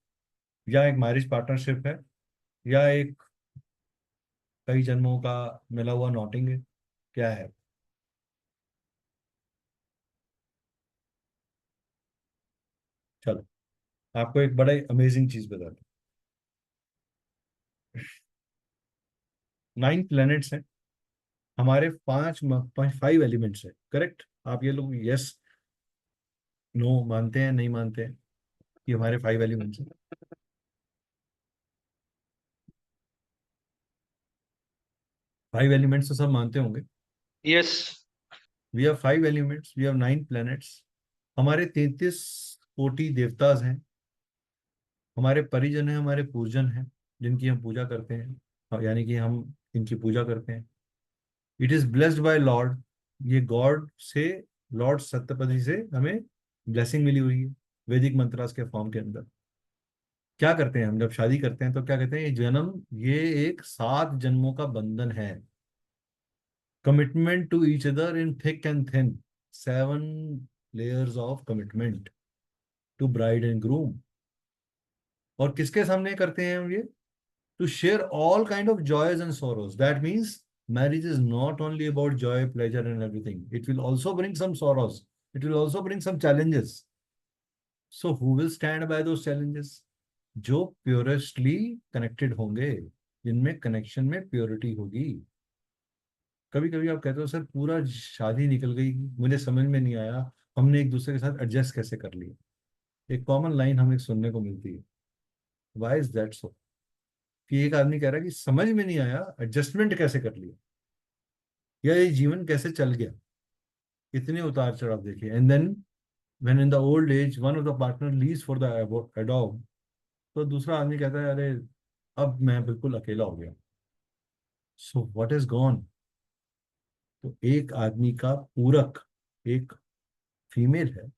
या एक मैरिज पार्टनरशिप है, या एक कई जन्मों का मिला हुआ नॉटिंग है? क्या है? चलो आपको एक बड़ा अमेजिंग चीज बताता हूँ। 9 प्लैनेट्स हैं हमारे, 5 एलिमेंट्स है, करेक्ट? आप ये लोग यस नो मानते हैं, नहीं मानते हैं कि हमारे 5 एलिमेंट्स हैं? 5 एलिमेंट्स तो सब मानते होंगे। Yes. We have 5 elements, we have 9 planets. हमारे 33 कोटि देवताज हैं, हमारे परिजन हैं, हमारे पूजन हैं, जिनकी हम पूजा करते हैं, यानी कि हम इनकी पूजा करते हैं। It is blessed by lord. ये गॉड से, लॉर्ड सत्यपति से हमें ब्लेसिंग मिली हुई है। वैदिक मंत्रास के फॉर्म के अंदर। क्या करते हैं हम जब शादी करते हैं तो क्या कहते हैं, ये जन्म, ये एक 7 जन्मों का बंधन है। Commitment to each other in thick and thin, 7 layers of commitment to bride and groom. और किसके सामने करते हैं हम ये? To share all kind of joys and sorrows. That means marriage is not only about joy, pleasure and everything. It will also bring some sorrows. It will also bring some challenges. So who will stand by those challenges? जो प्योरेस्टली connected होंगे, जिनमें connection में purity होगी। कभी कभी आप कहते हो सर पूरा शादी निकल गई, मुझे समझ में नहीं आया हमने एक दूसरे के साथ एडजस्ट कैसे कर लिया। एक कॉमन लाइन हमें सुनने को मिलती है, व्हाई इज दैट सो? कि एक आदमी कह रहा है कि समझ में नहीं आया एडजस्टमेंट कैसे कर लिया, या ये जीवन कैसे चल गया। इतने उतार चढ़ाव देखिए। And then when in the old age one of the partner leaves for the adopt, तो दूसरा आदमी कहता है अरे अब मैं बिल्कुल अकेला हो गया। So what is gone? तो एक आदमी का पूरक एक फीमेल है,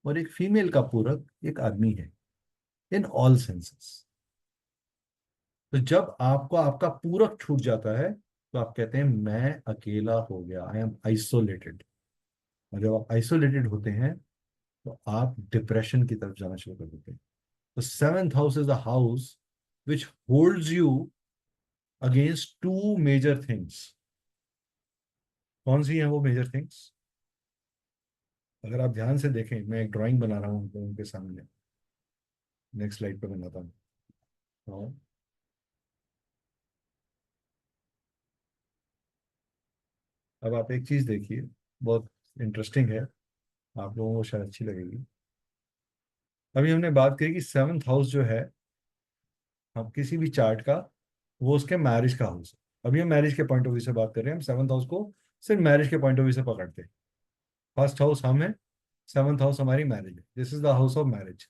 और एक फीमेल का पूरक एक आदमी है, इन ऑल सेंसेस। तो जब आपको आपका पूरक छूट जाता है तो आप कहते हैं मैं अकेला हो गया, आई एम आइसोलेटेड। और जब आप आइसोलेटेड होते हैं तो आप डिप्रेशन की तरफ जाना शुरू कर देते हैं। तो 7th house is the house which holds you against 2 major things. कौन सी हैं वो मेजर थिंग्स? अगर आप ध्यान से देखें, मैं एक ड्राइंग बना रहा हूँ उनके सामने, नेक्स्ट स्लाइड पे बनाता हूँ। हाँ। अब आप एक चीज देखिए, बहुत इंटरेस्टिंग है, आप लोगों को शायद अच्छी लगेगी। अभी हमने बात करी कि 7th हाउस जो है हम किसी भी चार्ट का, वो उसके मैरिज का हाउस है। अभी हम मैरिज के पॉइंट ऑफ व्यू से बात कर रहे हैं, हम 7th हाउस को सिर्फ मैरिज के पॉइंट ऑफ व्यू से पकड़ते हैं। फर्स्ट हाउस हम है, 7th हाउस हमारी मैरिज है, this is the house of marriage.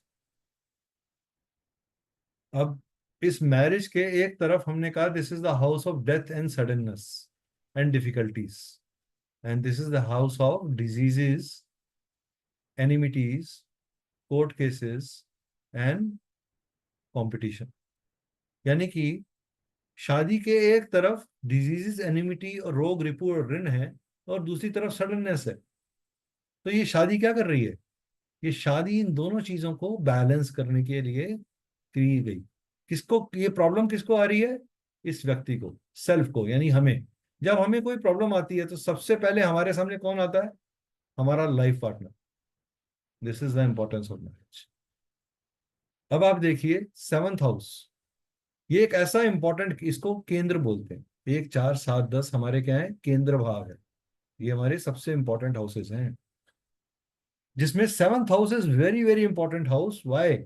अब इस मैरिज के एक तरफ हमने कहा this is the house of death and suddenness and difficulties, and this is the house of diseases, enmities, court cases and competition. यानी कि शादी के एक तरफ डिजीजेस, एनिमिटी और रोग, रिपू और ऋण है, और दूसरी तरफ सडननेस है। तो ये शादी क्या कर रही है? ये शादी इन दोनों चीजों को बैलेंस करने के लिए की गई। किसको ये प्रॉब्लम किसको आ रही है? इस व्यक्ति को, सेल्फ को, यानी हमें। जब हमें कोई प्रॉब्लम आती है तो सबसे पहले हमारे सामने कौन आता है? हमारा life partner. This is the importance of marriage. अब आप देखिए 7th हाउस, ये एक ऐसा इंपॉर्टेंट, इसको केंद्र बोलते हैं। 1, 4, 7, 10 हमारे क्या है? केंद्र भाव है। ये हमारे सबसे इंपॉर्टेंट हाउसेस हैं, जिसमें 7th house is very very important house. Why?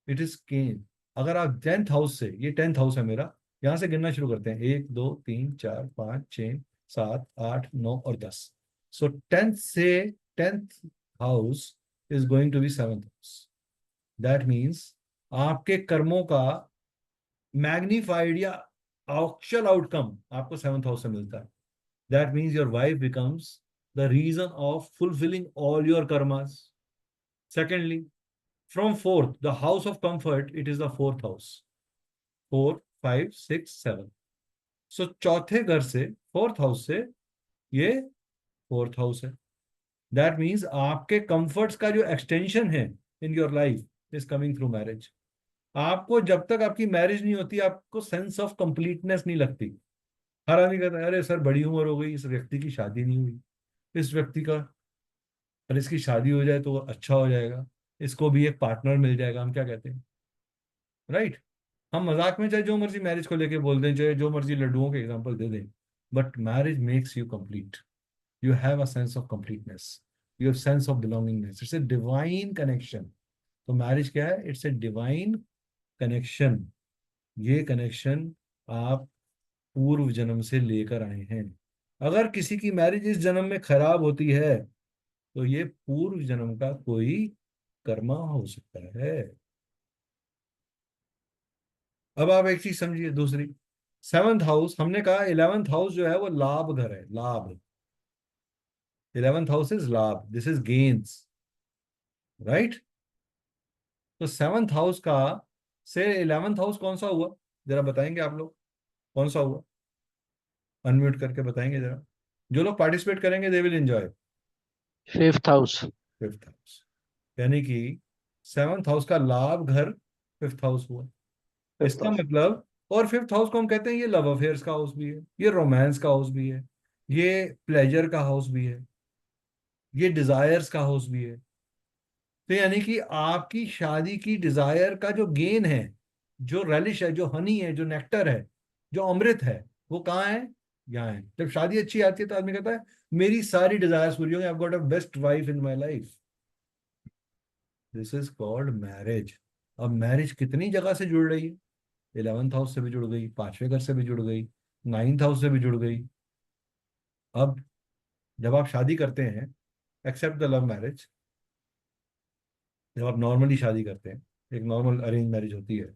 It is केंद्र। अगर आप 10th हाउस से, ये 10th हाउस है मेरा, यहां से गिनना शुरू करते हैं, 1, 2, 3, 4, 5, 6, 7, 8, 9 और 10। सो 10th से 10th house is going to be 7th house. That means आपके कर्मों का मैग्निफाइड या एक्चुअल आउटकम आपको 7th हाउस से मिलता है। That means your wife becomes the reason of fulfilling all your karmas. Secondly, from 4th, the house of comfort, it is the 4th house. 4, 5, 6, 7. So चौथे घर से, 4th हाउस से, ये 4th house है। That means आपके comforts का जो extension है in your life is coming through marriage. आपको जब तक आपकी मैरिज नहीं होती, आपको सेंस ऑफ कंप्लीटनेस नहीं लगती। हर आदमी कहता है अरे सर बड़ी उम्र हो गई, इस व्यक्ति की शादी नहीं हुई, इस व्यक्ति का, अरे इसकी शादी हो जाए तो अच्छा हो जाएगा, इसको भी एक पार्टनर मिल जाएगा। हम क्या कहते हैं? राइट? हम मजाक में चाहे जो मर्जी मैरिज को लेके बोल दें, चाहे जो मर्जी लड्डुओं के एग्जांपल दे दें, but marriage makes you complete. You have a sense of completeness, you have sense of belongingness, it's a divine connection. तो मैरिज क्या है? It's a divine connection. ये कनेक्शन आप पूर्व जन्म से लेकर आए हैं। अगर किसी की मैरिज इस जन्म में खराब होती है तो ये पूर्व जन्म का कोई कर्मा हो सकता है। अब आप एक चीज समझिए दूसरी, 7th हाउस, हमने कहा 11th हाउस जो है वो लाभ घर है, लाभ। 11th हाउस इज लाभ, दिस इज गेन्स, राइट? तो 7th हाउस का से 11th हाउस कौन सा हुआ, जरा बताएंगे आप लोग, कौन सा हुआ? अनम्यूट करके बताएंगे जरा। जो लोग पार्टिसिपेट करेंगे they will enjoy. 5th house. 5th house, यानी कि 7th हाउस का लाभ घर 5th हाउस हुआ। इसका मतलब, और 5th हाउस को हम कहते हैं ये लव अफेयर्स का हाउस भी है, ये रोमांस का हाउस भी है, ये प्लेजर का हाउस भी है, ये डिजायर्स का हाउस भी है। तो यानी कि आपकी शादी की डिजायर का जो गेन है, जो रेलिश है, जो हनी है, जो नेक्टर है, जो अमृत है, वो कहाँ है? यहाँ है। जब शादी अच्छी आती है तो आदमी कहता है मेरी सारी डिजायर्स पूरी होंगी, I got a best wife in my life. This is called marriage. अब मैरिज कितनी जगह से जुड़ रही है? 11th हाउस से भी जुड़ गई, 5वें घर से भी जुड़ गई, 9th हाउस से भी जुड़ गई। अब जब आप शादी करते हैं, एक्सेप्ट द लव मैरिज, जब आप नॉर्मली शादी करते हैं, एक नॉर्मल अरेंज मैरिज होती है,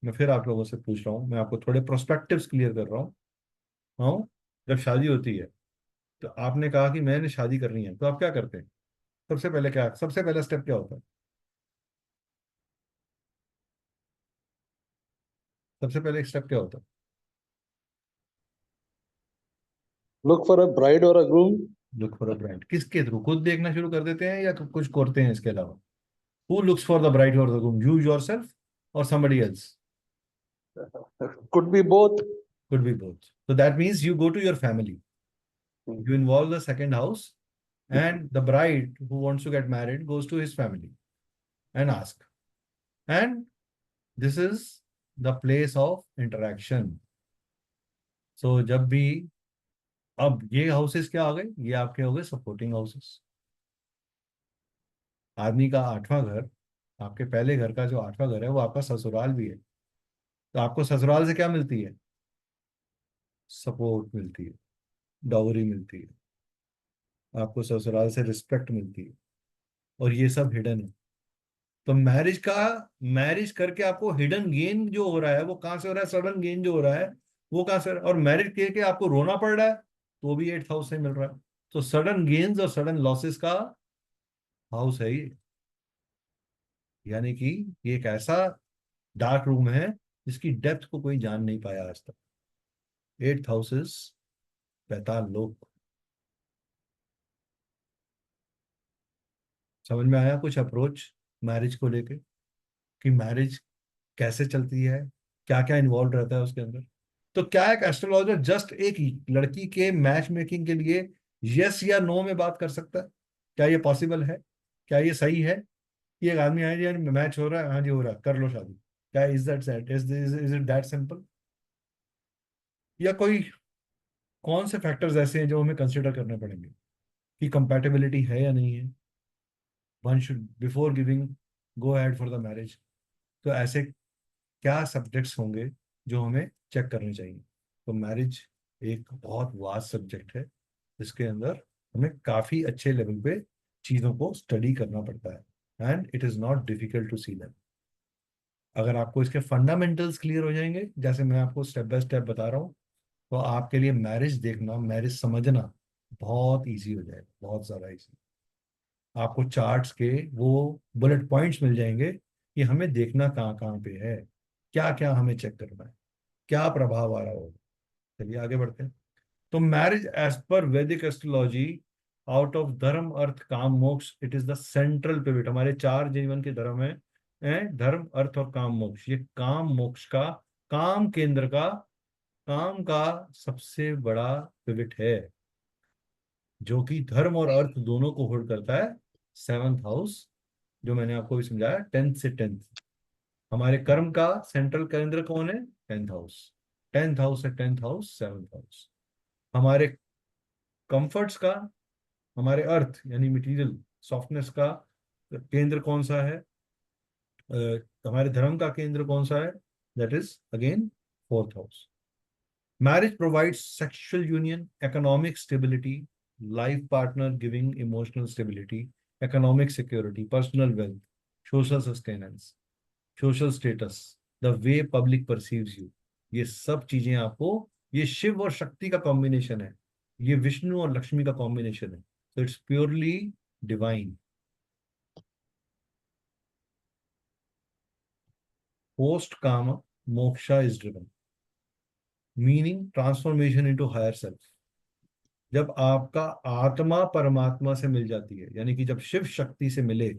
मैं फिर आप लोगों से पूछ रहा हूँ, मैं आपको थोड़े प्रोस्पेक्टिव्स क्लियर कर रहा हूँ। हाँ, जब शादी होती है तो आपने कहा कि मैंने शादी करनी है, तो आप क्या करते हैं? सबसे पहले क्या, सबसे पहला स्टेप क्या होता है? सबसे पहले स्टेप क्या होता है? Look for a bride or a groom. Look for a bride. किसके थ्रू? खुद देखना शुरू कर देते हैं या कुछ करते हैं इसके अलावा? Who looks for the bride और द ग्रूम, यू योरसेल्फ और somebody else? Could be both. Could be both. So that means you go to your family, you involve the second house, and the bride who wants to get married goes to his family and ask. And this is the place of interaction. So जब भी, अब ये houses क्या आ गए? ये आपके हो गए सपोर्टिंग हाउसेस। आदमी का 8वां घर, आपके पहले घर का जो 8वां घर है, वो आपका ससुराल भी है। तो आपको ससुराल से क्या मिलती है? सपोर्ट मिलती है, डाउरी मिलती है, आपको ससुराल से रिस्पेक्ट मिलती है, और ये सब हिडन है। तो मैरिज करके आपको हिडन गेन जो हो रहा है वो कहाँ से हो रहा है? सडन गेन जो हो रहा है वो कहाँ से हो रहा है? और मैरिज करके आपको रोना पड़ रहा है तो भी 8th हाउस से मिल रहा है। तो सडन गेन्स और सडन लॉसेस का हाउस है ये। यानी कि ये एक ऐसा डार्क रूम है जिसकी डेप्थ को कोई जान नहीं पाया आज तक। 8th हाउस इज पैताल लोक। समझ में आया कुछ अप्रोच मैरिज को लेके, कि मैरिज कैसे चलती है, क्या क्या इन्वॉल्व रहता है उसके अंदर? तो क्या एक एस्ट्रोलॉजर जस्ट एक लड़की के मैच मेकिंग के लिए यस या नो में बात कर सकता है? क्या ये पॉसिबल है? क्या ये सही है कि एक आदमी आए यार मैच हो रहा है, हाँ जी हो रहा है, कर लो शादी? क्या इज इट दैट सिंपल? या कोई कौन से फैक्टर्स ऐसे हैं जो हमें कंसिडर करने पड़ेंगे कि कंपैटिबिलिटी है या नहीं है one should before giving go ahead for the marriage? तो ऐसे क्या सब्जेक्ट्स होंगे जो हमें चेक करने चाहिए? तो मैरिज एक बहुत वास्ट सब्जेक्ट है, जिसके अंदर हमें काफी अच्छे लेवल पे चीजों को स्टडी करना पड़ता है, and it is not difficult to see that. अगर आपको इसके फंडामेंटल्स क्लियर हो जाएंगे, जैसे मैं आपको स्टेप बाय स्टेप बता रहा हूँ, तो आपके लिए मैरिज देखना, मैरिज समझना बहुत इजी हो जाएगा, बहुत ज्यादा इजी। आपको चार्ट्स के वो बुलेट पॉइंट्स मिल जाएंगे कि हमें देखना कहाँ कहाँ पे है, क्या क्या हमें चेक करना है, क्या प्रभाव आ रहा होगा। चलिए आगे बढ़ते हैं। तो मैरिज एज पर वैदिक एस्ट्रोलॉजी, आउट ऑफ धर्म अर्थ काम मोक्ष, it is the central pivot. हमारे 4 जीवन के धर्म है, धर्म अर्थ और काम मोक्ष। ये काम मोक्ष का, काम केंद्र का, काम का सबसे बड़ा पिवट है, जो कि धर्म और अर्थ दोनों को होल्ड करता है। 7th हाउस, जो मैंने आपको भी समझाया, 10th से 10th। हमारे कर्म का सेंट्रल केंद्र कौन है? 10th house. 10th हाउस है 10th हाउस, 7th हाउस। हमारे कंफर्ट्स का, हमारे अर्थ यानी मटेरियल सॉफ्टनेस का केंद्र कौन सा है? हमारे धर्म का केंद्र कौन सा है? That is again 4th house. Marriage provides sexual union, economic stability, life partner giving emotional stability, economic security, personal wealth, social sustenance, social status, the way public perceives you। ये सब चीजें आपको, ये शिव और शक्ति का कॉम्बिनेशन है, ये विष्णु और लक्ष्मी का कॉम्बिनेशन है। तो it's purely divine. post kama moksha is driven, meaning transformation into higher self. जब आपका आत्मा परमात्मा से मिल जाती है, यानी कि जब शिव शक्ति से मिले,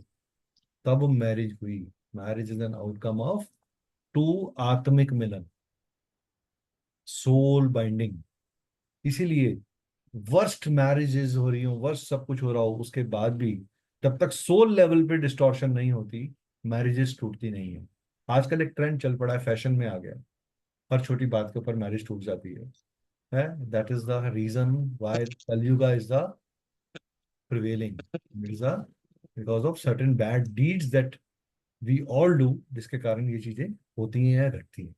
तब मैरिज हुई. Marriage is an outcome of two आत्मिक मिलन, सोल बाइंडिंग. इसीलिए वर्स्ट मैरिजेस हो रही हो, वर्स्ट सब कुछ हो रहा हो, उसके बाद भी जब तक सोल लेवल पे डिस्टॉर्शन नहीं होती, मैरिजेस टूटती नहीं है. आजकल एक ट्रेंड चल पड़ा है, फैशन में आ गया, हर छोटी बात के ऊपर मैरिज टूट जाती है. That is the reason why Kalyuga is the prevailing. It is because of certain bad deeds that we all do, जिसके कारण ये चीजें होती हैं, घटती हैं.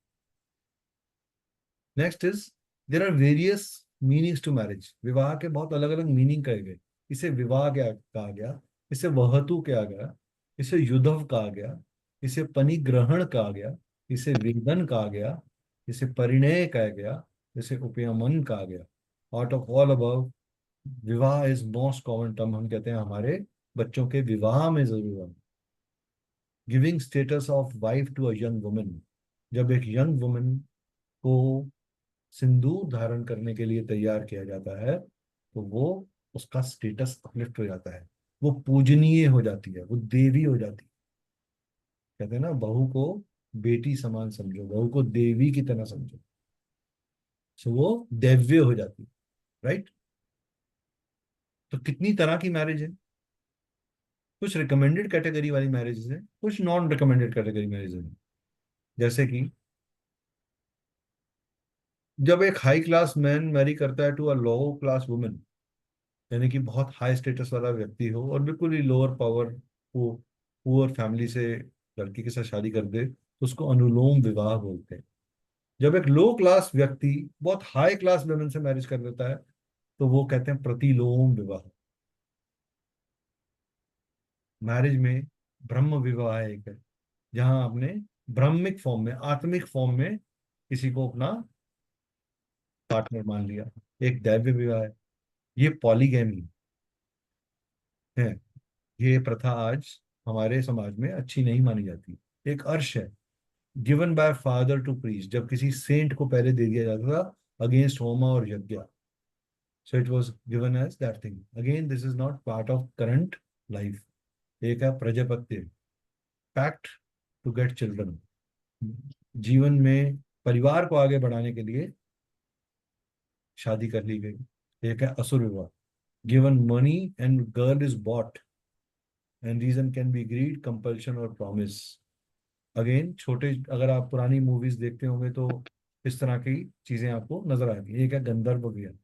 Next is there are various meanings to marriage. विवाह के बहुत अलग अलग मीनिंग कहे गए. इसे विवाह क्या कहा गया, इसे वहतु कहा गया, इसे युद्धव कहा गया, इसे पनिग्रहण कहा गया, इसे वेदन कहा गया, इसे परिणय कहा गया, इसे उपयमन कहा गया. Out of all above, vivah is most common term. हम कहते हैं हमारे बच्चों के विवाह में जरूर. Giving status of wife to a young woman. जब एक यंग वुमन को सिंदूर धारण करने के लिए तैयार किया जाता है, तो वो उसका स्टेटस अपलिफ्ट हो जाता है, वो पूजनीय हो जाती है, वो देवी हो जाती है. कहते हैं ना, बहू को बेटी समान समझो, बहू को देवी की तरह समझो. सो वो दैव्य हो जाती है. राइट. तो कितनी तरह की मैरिज है. कुछ रिकमेंडेड कैटेगरी वाली मैरिजेस है, कुछ नॉन रिकमेंडेड कैटेगरी मैरिज है. जैसे कि जब एक हाई क्लास मैन मैरी करता है to a low class women, यानी कि बहुत हाई स्टेटस वाला व्यक्ति हो और बिल्कुल ही लोअर पावर हो, पुअर फैमिली से लड़की के साथ शादी कर दे, तो उसको अनुलोम विवाह बोलते हैं. जब एक लो क्लास व्यक्ति बहुत हाई क्लास वुमेन से मैरिज कर देता है, तो वो कहते हैं प्रतिलोम विवाह. मैरिज में ब्रह्म विवाह एक है, जहां आपने ब्रह्मिक फॉर्म में, आत्मिक फॉर्म में किसी को अपना पार्टनर मान लिया. एक दैव्य विवाह है. ये पॉलीगैमी है. ये प्रथा आज हमारे समाज में अच्छी नहीं मानी जाती. एक अर्श है, given by father to priest, जब किसी सेंट को पहले दे दिया जाता था अगेंस्ट होमा और यज्ञ. So it was given as that thing. Again this is not part of current life. एक है प्रजापत्य, पैक्ट टू गेट चिल्ड्रन. जीवन में परिवार को आगे बढ़ाने के लिए शादी कर ली गई. एक है असुर विवाह, given money and girl is bought and reason can be greed, compulsion और प्रॉमिस. अगेन छोटे, अगर आप पुरानी मूवीज देखते होंगे तो इस तरह की चीजें आपको नजर आएंगी. एक है गंधर्व विवाह,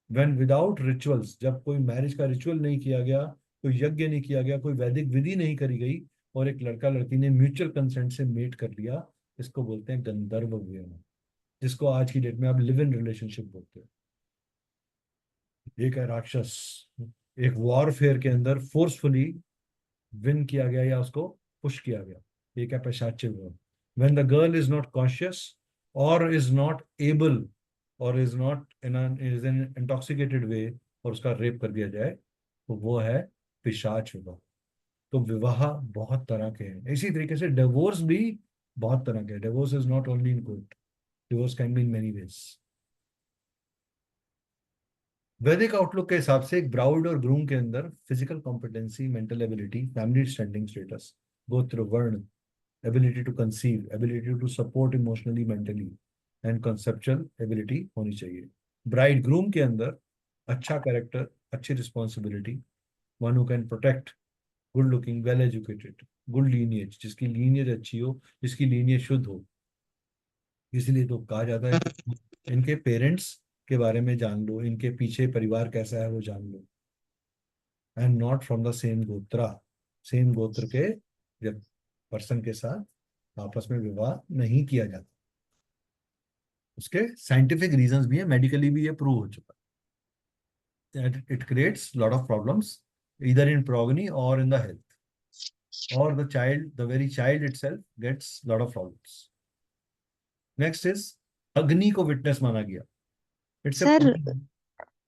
व्हेन विदाउट रिचुअल्स, जब कोई मैरिज का रिचुअल नहीं किया गया, कोई यज्ञ नहीं किया गया, कोई वैदिक विधि नहीं करी गई, और एक लड़का लड़की ने म्यूचुअल कंसेंट से मेट कर लिया, इसको बोलते हैं गंधर्व विवाह, जिसको आज की डेट में आप लिव इन रिलेशनशिप बोलते हो. एक है राक्षस, एक वॉरफेयर के अंदर फोर्सफुली विन किया गया या उसको पुश किया गया. एक है पैशाच्य विवाह, when the girl is not conscious और इज नॉट एबल और is not in an intoxicated way, और उसका रेप कर दिया जाए, तो वो है पिशाच विवाह. तो विवाह बहुत तरह के हैं. इसी तरीके से डिवोर्स भी बहुत तरह के हैं. Divorce is not only in court, divorce can be in many ways. वैदिक आउटलुक के हिसाब से एक ब्राउड और ग्रूम के अंदर physical competency, mental ability, family standing status, गोत्र, वर्ण, ability to conceive, ability to support emotionally, mentally and conceptual ability होनी चाहिए. ब्राइड ग्रूम के अंदर अच्छा कैरेक्टर, अच्छी responsibility, one who can protect, good looking, well educated, good lineage, जिसकी lineage अच्छी हो, जिसकी लीनियज शुद्ध हो. इसलिए तो कहा जाता है कि इनके पेरेंट्स के बारे में जान लो, इनके पीछे परिवार कैसा है वो जान लो. And not from the same gotra. Same गोत्र के जब पर्सन के साथ आपस में विवाह नहीं किया जाता. उसके साइंटिफिक रीजंस भी है, मेडिकली भी ये प्रूव हो चुका है. It creates lot of problems either in progeny or in the health, or the child, the very child itself gets lot of problems. Next is अग्नि को विटनेस माना गया. It's a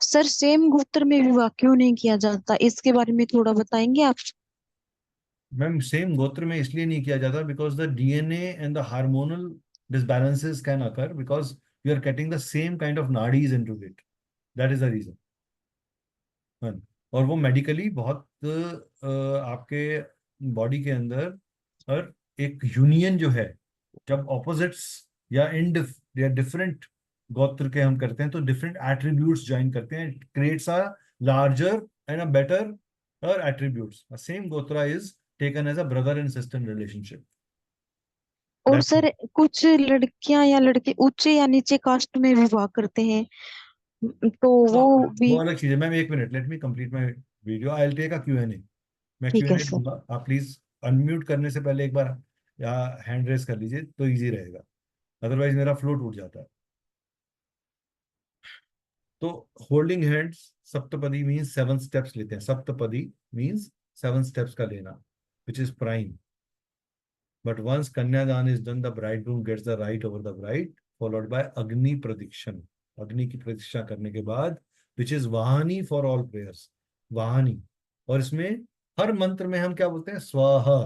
सर सेम गोत्र में विवाह क्यों नहीं किया जाता, इसके बारे में थोड़ा बताएंगे आप? मैम सेम गोत्र में इसलिए नहीं किया जाता because the DNA and the hormonal disbalances can occur because you are getting the same kind of nadis into it, that is the reason. और वो मेडिकली बहुत आपके बॉडी के अंदर और एक यूनियन जो है, जब ऑपोजिट्स या या डिफरेंट गोत्र के हम करते हैं तो डिफरेंट एट्रीब्यूट्स ज्वाइन करते हैं, creates a larger and a better और attributes. Same gotra is taken as a brother and sister relationship. और सर कुछ लड़कियां या लड़के उच्च या नीचे कास्ट में विवाह करते हैं, तो वो भी। वो अलग चीज है मैम, एक minute, let me complete my video, I will take a Q&A। मैं ठीक है Q&A सर। दूंगा, आप प्लीज अनम्यूट करने से पहले एक बार या हैंड रेस कर लीजिए तो इजी रहेगा, अदरवाइज मेरा फ्लो टूट जाता है। तो holding hands, saptapadi means 7 steps लेते हैं, सप्तपदी मीन्स 7 स्टेप्स का लेना, which is prime. But once kanyadaan is done, the bridegroom gets the right over the bride, followed by Agni प्रदीक्षण। अग्नि की प्रतीक्षा करने के बाद, which is vahni for all prayers, vahni. और इसमें हर मंत्र में हम क्या बोलते हैं, Swaha,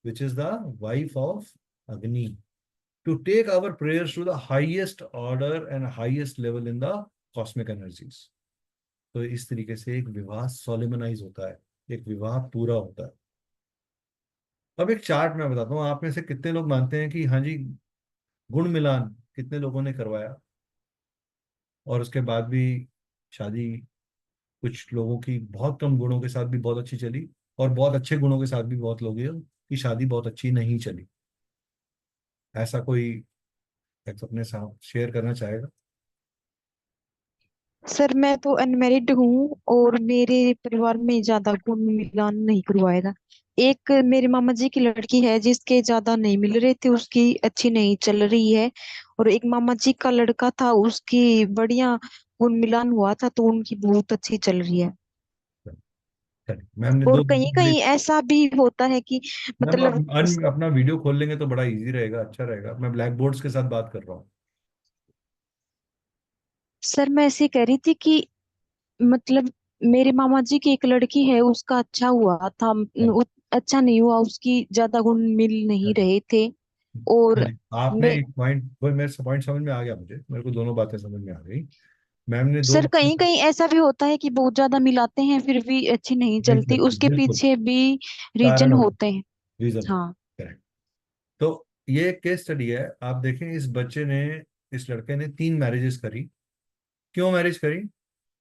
which is the wife of Agni, to take our prayers to the highest order and highest level in the cosmic energies. तो इस तरीके से एक विवाह सोलिमनाइज होता है, एक विवाह पूरा होता है। अब एक चार्ट मैं बताता हूँ, आप में से कितने लोग मानते हैं कि हाँ जी गुण मिलान कितने लोगों ने करवाया और उसके बाद भी शादी कुछ लोगों की बहुत कम गुणों के साथ भी बहुत अच्छी चली और बहुत अच्छे गुणों के साथ भी बहुत लोग हैं की शादी बहुत अच्छी नहीं चली। ऐसा कोई एक अपने साथ शेयर करना चाहेगा? सर मैं तो अनमेरिड हूँ और मेरे परिवार में ज्यादा गुण मिलान नहीं करवाएगा। एक मेरे मामा जी की लड़की है जिसके ज्यादा नहीं मिल रहे थे, उसकी अच्छी नहीं चल रही है। और एक मामा जी का लड़का था, उसकी बढ़िया गुण मिलान हुआ था तो उनकी बहुत अच्छी चल रही है। मैम ने और दो कहीं कहीं ऐसा भी होता है कि मैम आप मतलब अपना वीडियो खोल लेंगे तो बड़ा इजी रहेगा, अच्छा रहेगा। मैं ब्लैक बोर्ड्स के साथ बात कर रहा हूँ। सर मैं ऐसे कह रही थी कि मतलब मेरे मामा जी की एक लड़की है, उसका अच्छा हुआ था, अच्छा नहीं हुआ, उसकी ज्यादा गुण मिल नहीं रहे थे। और आपने मैं एक पॉइंट, वो मेरे पॉइंट समझ में आ गया, मुझे मेरे को दोनों बातें समझ में आ गई। मैम ने दो सर कहीं कहीं ऐसा भी होता है कि बहुत ज्यादा मिलाते हैं फिर भी अच्छी नहीं चलती, एग्जैक्टली, उसके बिल्कुल पीछे भी रीजन कारण होगा, होते हैं। रीजन, हाँ करेक्ट। तो ये एक केस स्टडी है, आप देखें इस बच्चे ने, इस लड़के ने 3 मैरिजेस करी। क्यों मैरिज करी?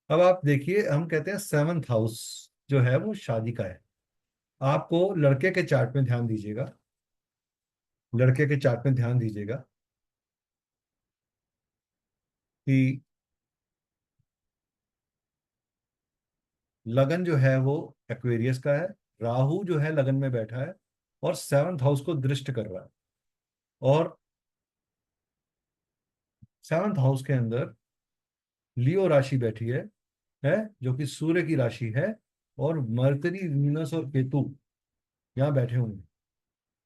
अब आप देखिए, हम कहते हैं 7th हाउस जो है वो शादी का है। आपको लड़के के चार्ट में ध्यान दीजिएगा, लड़के के चार्ट में ध्यान दीजिएगा कि लगन जो है वो एक्वेरियस का है, राहु जो है लगन में बैठा है और 7th हाउस को दृष्ट कर रहा है। और 7th हाउस के अंदर लियो राशि बैठी है जो कि सूर्य की राशि है, और मरकरी, वीनस और केतु यहाँ बैठे हुए हैं,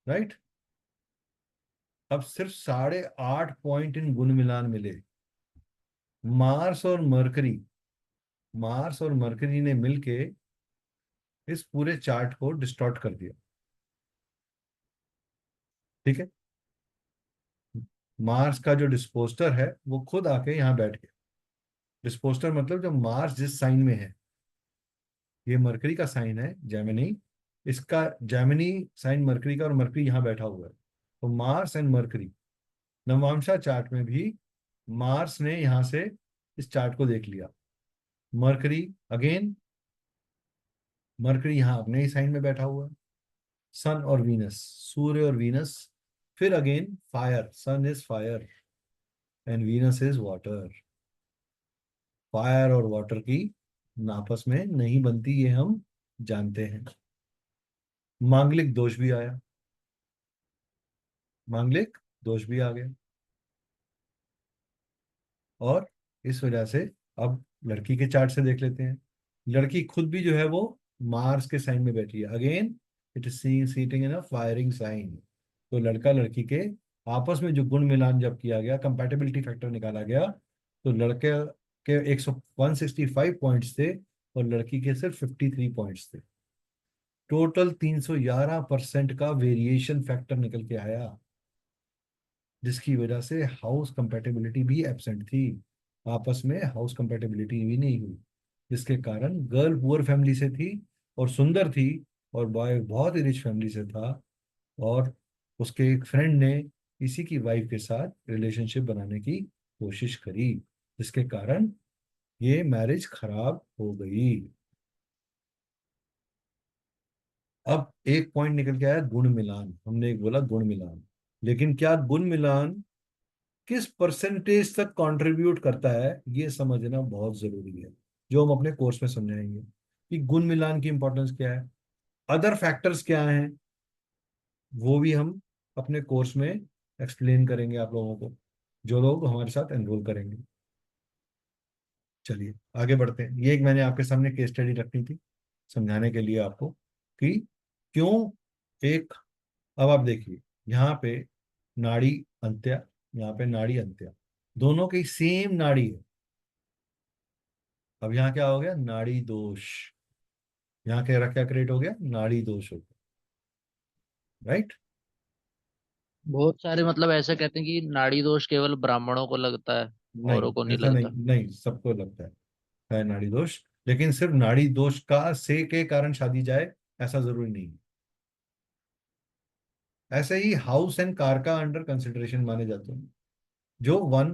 राइट। अब सिर्फ 8.5 पॉइंट इन गुण मिलान मिले। मार्स और मरकरी, मार्स और मरकरी ने मिलके इस पूरे चार्ट को डिस्टॉर्ट कर दिया, ठीक है। मार्स का जो डिस्पोस्टर है वो खुद आके यहाँ बैठ गया। डिस्पोस्टर मतलब जब मार्स जिस साइन में है, ये मरकरी का साइन है जेमिनी, इसका जेमिनी साइन मरकरी का, और मरकरी यहाँ बैठा हुआ है। तो Mars and mercury, navamsha chart में भी मार्स ने यहाँ से इस चार्ट को देख लिया। मरकरी अगेन, मरकरी यहाँ अपने ही साइन में बैठा हुआ है। सन और वीनस, सूर्य और वीनस, फिर again fire, sun is fire and Venus is water. Fire और वाटर की आपस में नहीं बनती, ये हम जानते हैं। मांगलिक दोष भी आया, मांगलिक दोष भी आ गया। और इस वजह से अब लड़की के चार्ट से देख लेते हैं। लड़की खुद भी जो है वो मार्स के साइन में बैठी है, again it is sitting in a firing sign. तो लड़का लड़की के आपस में जो गुण मिलान जब किया गया, कंपैटिबिलिटी फैक्टर निकाला गया, तो लड़के के 165 पॉइंट्स थे और लड़की के सिर्फ 53 पॉइंट्स थे। टोटल 311% का वेरिएशन फैक्टर निकल के आया, जिसकी वजह से हाउस कंपैटिबिलिटी भी एब्सेंट थी, आपस में हाउस कंपैटिबिलिटी भी नहीं हुई, जिसके कारण गर्ल पुअर फैमिली से थी और सुंदर थी, और बॉय बहुत ही रिच फैमिली से था, और उसके एक फ्रेंड ने इसी की वाइफ के साथ रिलेशनशिप बनाने की कोशिश करी, जिसके कारण ये मैरिज खराब हो गई। अब एक पॉइंट निकल के आया, गुण मिलान। हमने एक बोला गुण मिलान, लेकिन क्या गुण मिलान किस परसेंटेज तक कंट्रीब्यूट करता है, ये समझना बहुत जरूरी है, जो हम अपने कोर्स में समझाएंगे कि गुण मिलान की इंपॉर्टेंस क्या है, अदर फैक्टर्स क्या हैं, वो भी हम अपने कोर्स में एक्सप्लेन करेंगे आप लोगों को, जो लोग हमारे साथ एनरोल करेंगे। चलिए आगे बढ़ते हैं। ये एक मैंने आपके सामने केस स्टडी रखनी थी समझाने के लिए आपको कि क्यों एक, अब आप देखिए यहाँ पे नाड़ी अंत्या, यहाँ पे नाड़ी अंत्या, दोनों की सेम नाड़ी है। अब यहाँ क्या हो गया, नाड़ी दोष, यहाँ क्या क्रिएट हो गया, नाड़ी दोष हो गया, राइट। बहुत सारे मतलब ऐसे कहते हैं कि नाड़ी दोष केवल ब्राह्मणों को लगता है, औरों को नहीं नहीं ऐसा नहीं, लगता। नहीं सबको लगता है नाड़ी दोष, लेकिन सिर्फ नाड़ी दोष का से के कारण शादी जाए ऐसा जरूरी नहीं है। ऐसे ही हाउस एंड कार का अंडर कंसिडरेशन माने जाते हैं, जो वन,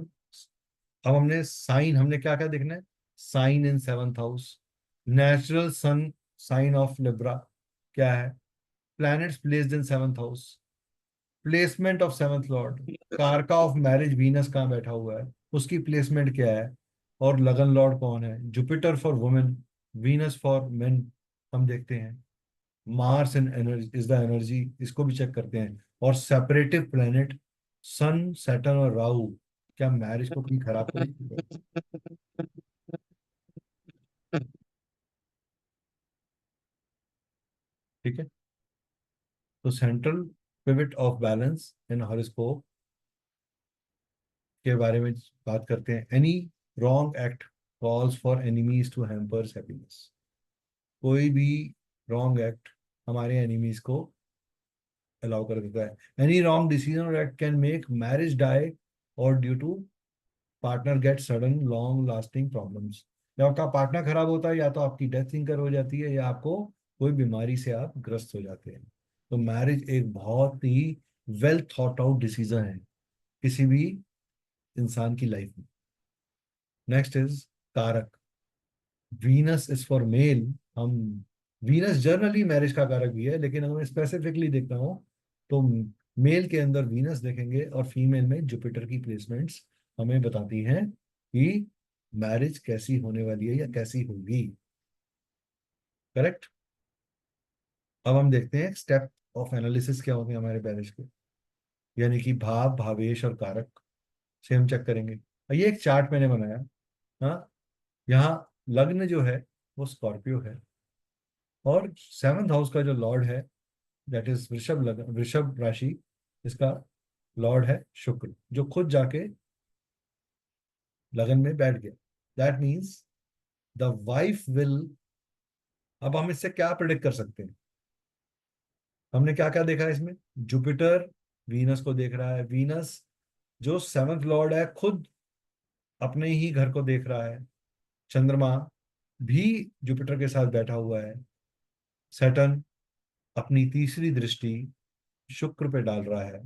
अब हमने साइन, हमने क्या क्या देखना है, sign in seventh house, natural sun sign of Libra क्या है, planets placed in seventh house, placement of seventh lord, कारका ऑफ मैरिज वीनस कहाँ बैठा हुआ है, उसकी प्लेसमेंट क्या है, और लगन लॉर्ड कौन है, Jupiter for women, Venus for main, हम देखते हैं, Mars in energy is the energy, इसको भी चेक करते हैं, और सेपरेटिव प्लेनेट सन सैटर्न और राहु क्या मैरिज को कहीं खराब तो नहीं करेगा? ठीक है, तो central pivot of balance in horoscope के बारे में बात करते हैं। Any wrong act calls for enemies to hampers happiness, कोई भी रॉन्ग एक्ट हमारे एनिमीज को अलाउ कर देता है। एनी रॉन्ग डिसीजन और act can make marriage die और due to partner get sudden long lasting problems, जब आपका पार्टनर खराब होता है या तो आपकी डेथ इंकर हो जाती है या आपको कोई बीमारी से आप ग्रस्त हो जाते हैं। तो मैरिज एक बहुत ही वेल थॉट आउट डिसीजन है किसी भी इंसान की लाइफ में। नेक्स्ट इज कारक, वीनस इज फॉर मेल। हम वीनस जनरली मैरिज का कारक भी है, लेकिन अगर मैं स्पेसिफिकली देखता हूँ तो मेल के अंदर वीनस देखेंगे और फीमेल में जुपिटर की प्लेसमेंट्स हमें बताती हैं कि मैरिज कैसी होने वाली है या कैसी होगी। करेक्ट। अब हम देखते हैं स्टेप ऑफ एनालिसिस क्या होंगे हमारे मैरिज के, यानी कि भाव, भावेश और कारक से हम चेक करेंगे। और ये एक चार्ट मैंने बनाया, हाँ, यहाँ लग्न जो है वो स्कॉर्पियो है, और सेवंथ हाउस का जो लॉर्ड है दैट इज वृषभ लग्न, वृषभ राशि, इसका लॉर्ड है शुक्र, जो खुद जाके लगन में बैठ गया। That means the wife will, अब हम इससे क्या प्रिडिक्ट कर सकते हैं, हमने क्या क्या देखा है इसमें, जुपिटर वीनस को देख रहा है, वीनस जो सेवंथ लॉर्ड है खुद अपने ही घर को देख रहा है, चंद्रमा भी जुपिटर के साथ बैठा हुआ है, सैटर्न अपनी तीसरी दृष्टि शुक्र पे डाल रहा है,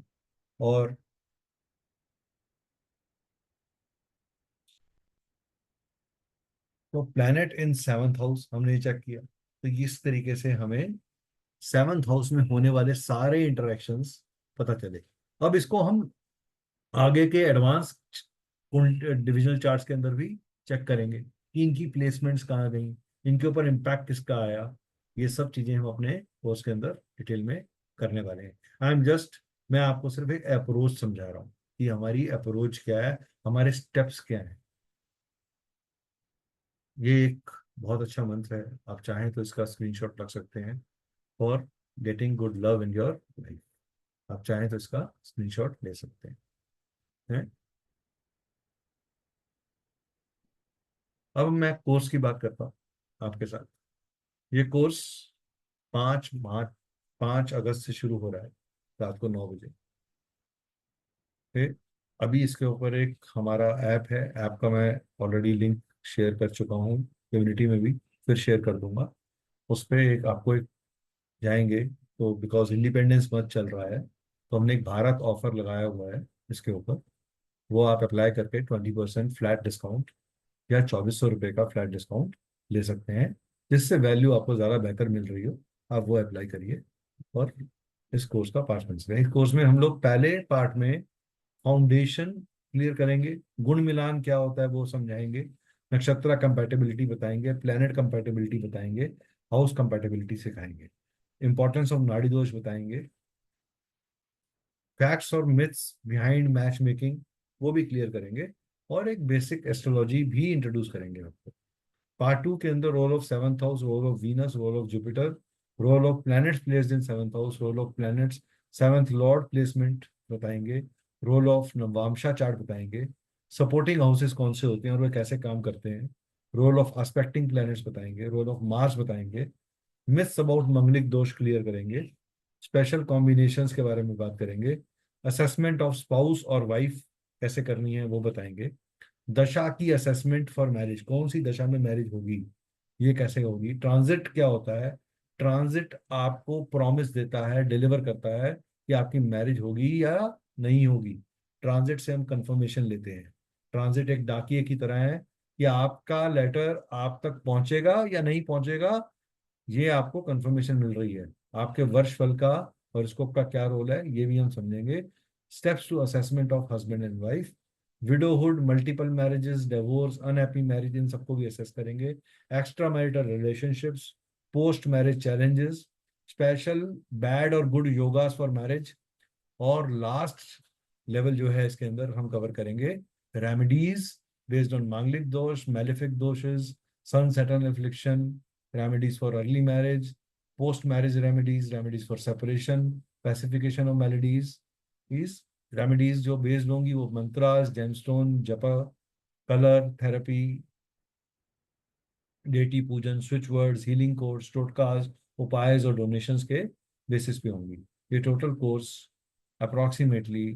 और तो प्लैनेट इन सेवंथ हाउस हमने चेक किया। तो इस तरीके से हमें सेवंथ हाउस में होने वाले सारे इंटरेक्शंस पता चले। अब इसको हम आगे के एडवांस डिविजनल चार्ट्स के अंदर भी चेक करेंगे कि इनकी प्लेसमेंट्स कहाँ गई, इनके ऊपर इम्पैक्ट किसका आया, ये सब चीजें हम अपने कोर्स के अंदर डिटेल में करने वाले हैं। आई एम जस्ट, मैं आपको सिर्फ एक अप्रोच समझा रहा हूँ कि हमारी अप्रोच क्या है, हमारे स्टेप्स क्या हैं। ये एक बहुत अच्छा मंत्र है, आप चाहें तो इसका स्क्रीनशॉट रख सकते हैं for getting good love in your life, आप चाहें तो इसका स्क्रीनशॉट ले सकते हैं। अब मैं कोर्स की बात करता हूँ आपके साथ। ये कोर्स 5 मार्च 5 अगस्त से शुरू हो रहा है रात को 9 बजे। फिर अभी इसके ऊपर एक हमारा ऐप है, ऐप का मैं ऑलरेडी लिंक शेयर कर चुका हूँ कम्युनिटी में भी, फिर शेयर कर दूंगा। उस पर एक आपको एक जाएंगे तो, बिकॉज इंडिपेंडेंस मंथ चल रहा है तो हमने एक भारत ऑफर लगाया हुआ है इसके ऊपर। वो आप अप्लाई करके 20% फ्लैट डिस्काउंट या 2400 रुपये का फ्लैट डिस्काउंट ले सकते हैं, जिससे वैल्यू आपको ज़्यादा बेहतर मिल रही हो। आप वो अप्लाई करिए और इस कोर्स का पार्ट बन सकते हैं। इस कोर्स में हम लोग पहले पार्ट में फाउंडेशन क्लियर करेंगे, गुण मिलान क्या होता है वो समझाएंगे, नक्षत्र कंपैटिबिलिटी बताएंगे, प्लेनेट कंपैटिबिलिटी बताएंगे, हाउस कंपैटिबिलिटी सिखाएंगे, इंपॉर्टेंस ऑफ नाड़ी दोष बताएंगे, फैक्ट्स और मिथ्स बिहाइंड मैच मेकिंग वो भी क्लियर करेंगे, और एक बेसिक एस्ट्रोलॉजी भी इंट्रोड्यूस करेंगे आपको। पार्ट 2 के अंदर role of seventh house, role of Venus, role of Jupiter, role of planets placed in seventh house, role of planets seventh lord placement बताएंगे, रोल ऑफ नवामशा चार्ट बताएंगे, सपोर्टिंग हाउसेस कौन से होते हैं और वे कैसे काम करते हैं, रोल ऑफ एस्पेक्टिंग प्लैनेट्स बताएंगे, रोल ऑफ मार्स बताएंगे, मिथ्स अबाउट मंगलिक दोष क्लियर करेंगे, स्पेशल कॉम्बिनेशंस के बारे में बात करेंगे, असेसमेंट ऑफ स्पाउस और वाइफ कैसे करनी है वो बताएंगे, दशा की असेसमेंट फॉर मैरिज, कौन सी दशा में मैरिज होगी ये कैसे होगी, ट्रांजिट क्या होता है, ट्रांजिट आपको प्रॉमिस देता है, डिलीवर करता है कि आपकी मैरिज होगी या नहीं होगी। ट्रांजिट से हम कंफर्मेशन लेते हैं। ट्रांजिट एक डाकिए की तरह है कि आपका लेटर आप तक पहुंचेगा या नहीं पहुंचेगा, ये आपको कंफर्मेशन मिल रही है। आपके वर्ष फल का हॉरोस्कोप का क्या रोल है ये भी हम समझेंगे। Steps to assessment of husband and wife, widowhood, multiple marriages, divorce, unhappy marriage, इन सबको भी असेस करेंगे। Extra marital relationships, post marriage challenges, special bad और गुड योगास फॉर मैरिज, और लास्ट लेवल जो है इसके अंदर हम कवर करेंगे remedies based on Manglik dosh, malefic doshas, sun Saturn affliction, remedies for early marriage, post marriage remedies, remedies for separation, pacification of maladies. इस remedies जो बेस्ड होंगी वो mantras, gemstone, japa, colour therapy, deity पूजन, स्विच वर्ड्स, हीलिंग कोर्स, टोटकास, उपाय और donations के basis पे होंगी। ये टोटल कोर्स अप्रॉक्सीमेटली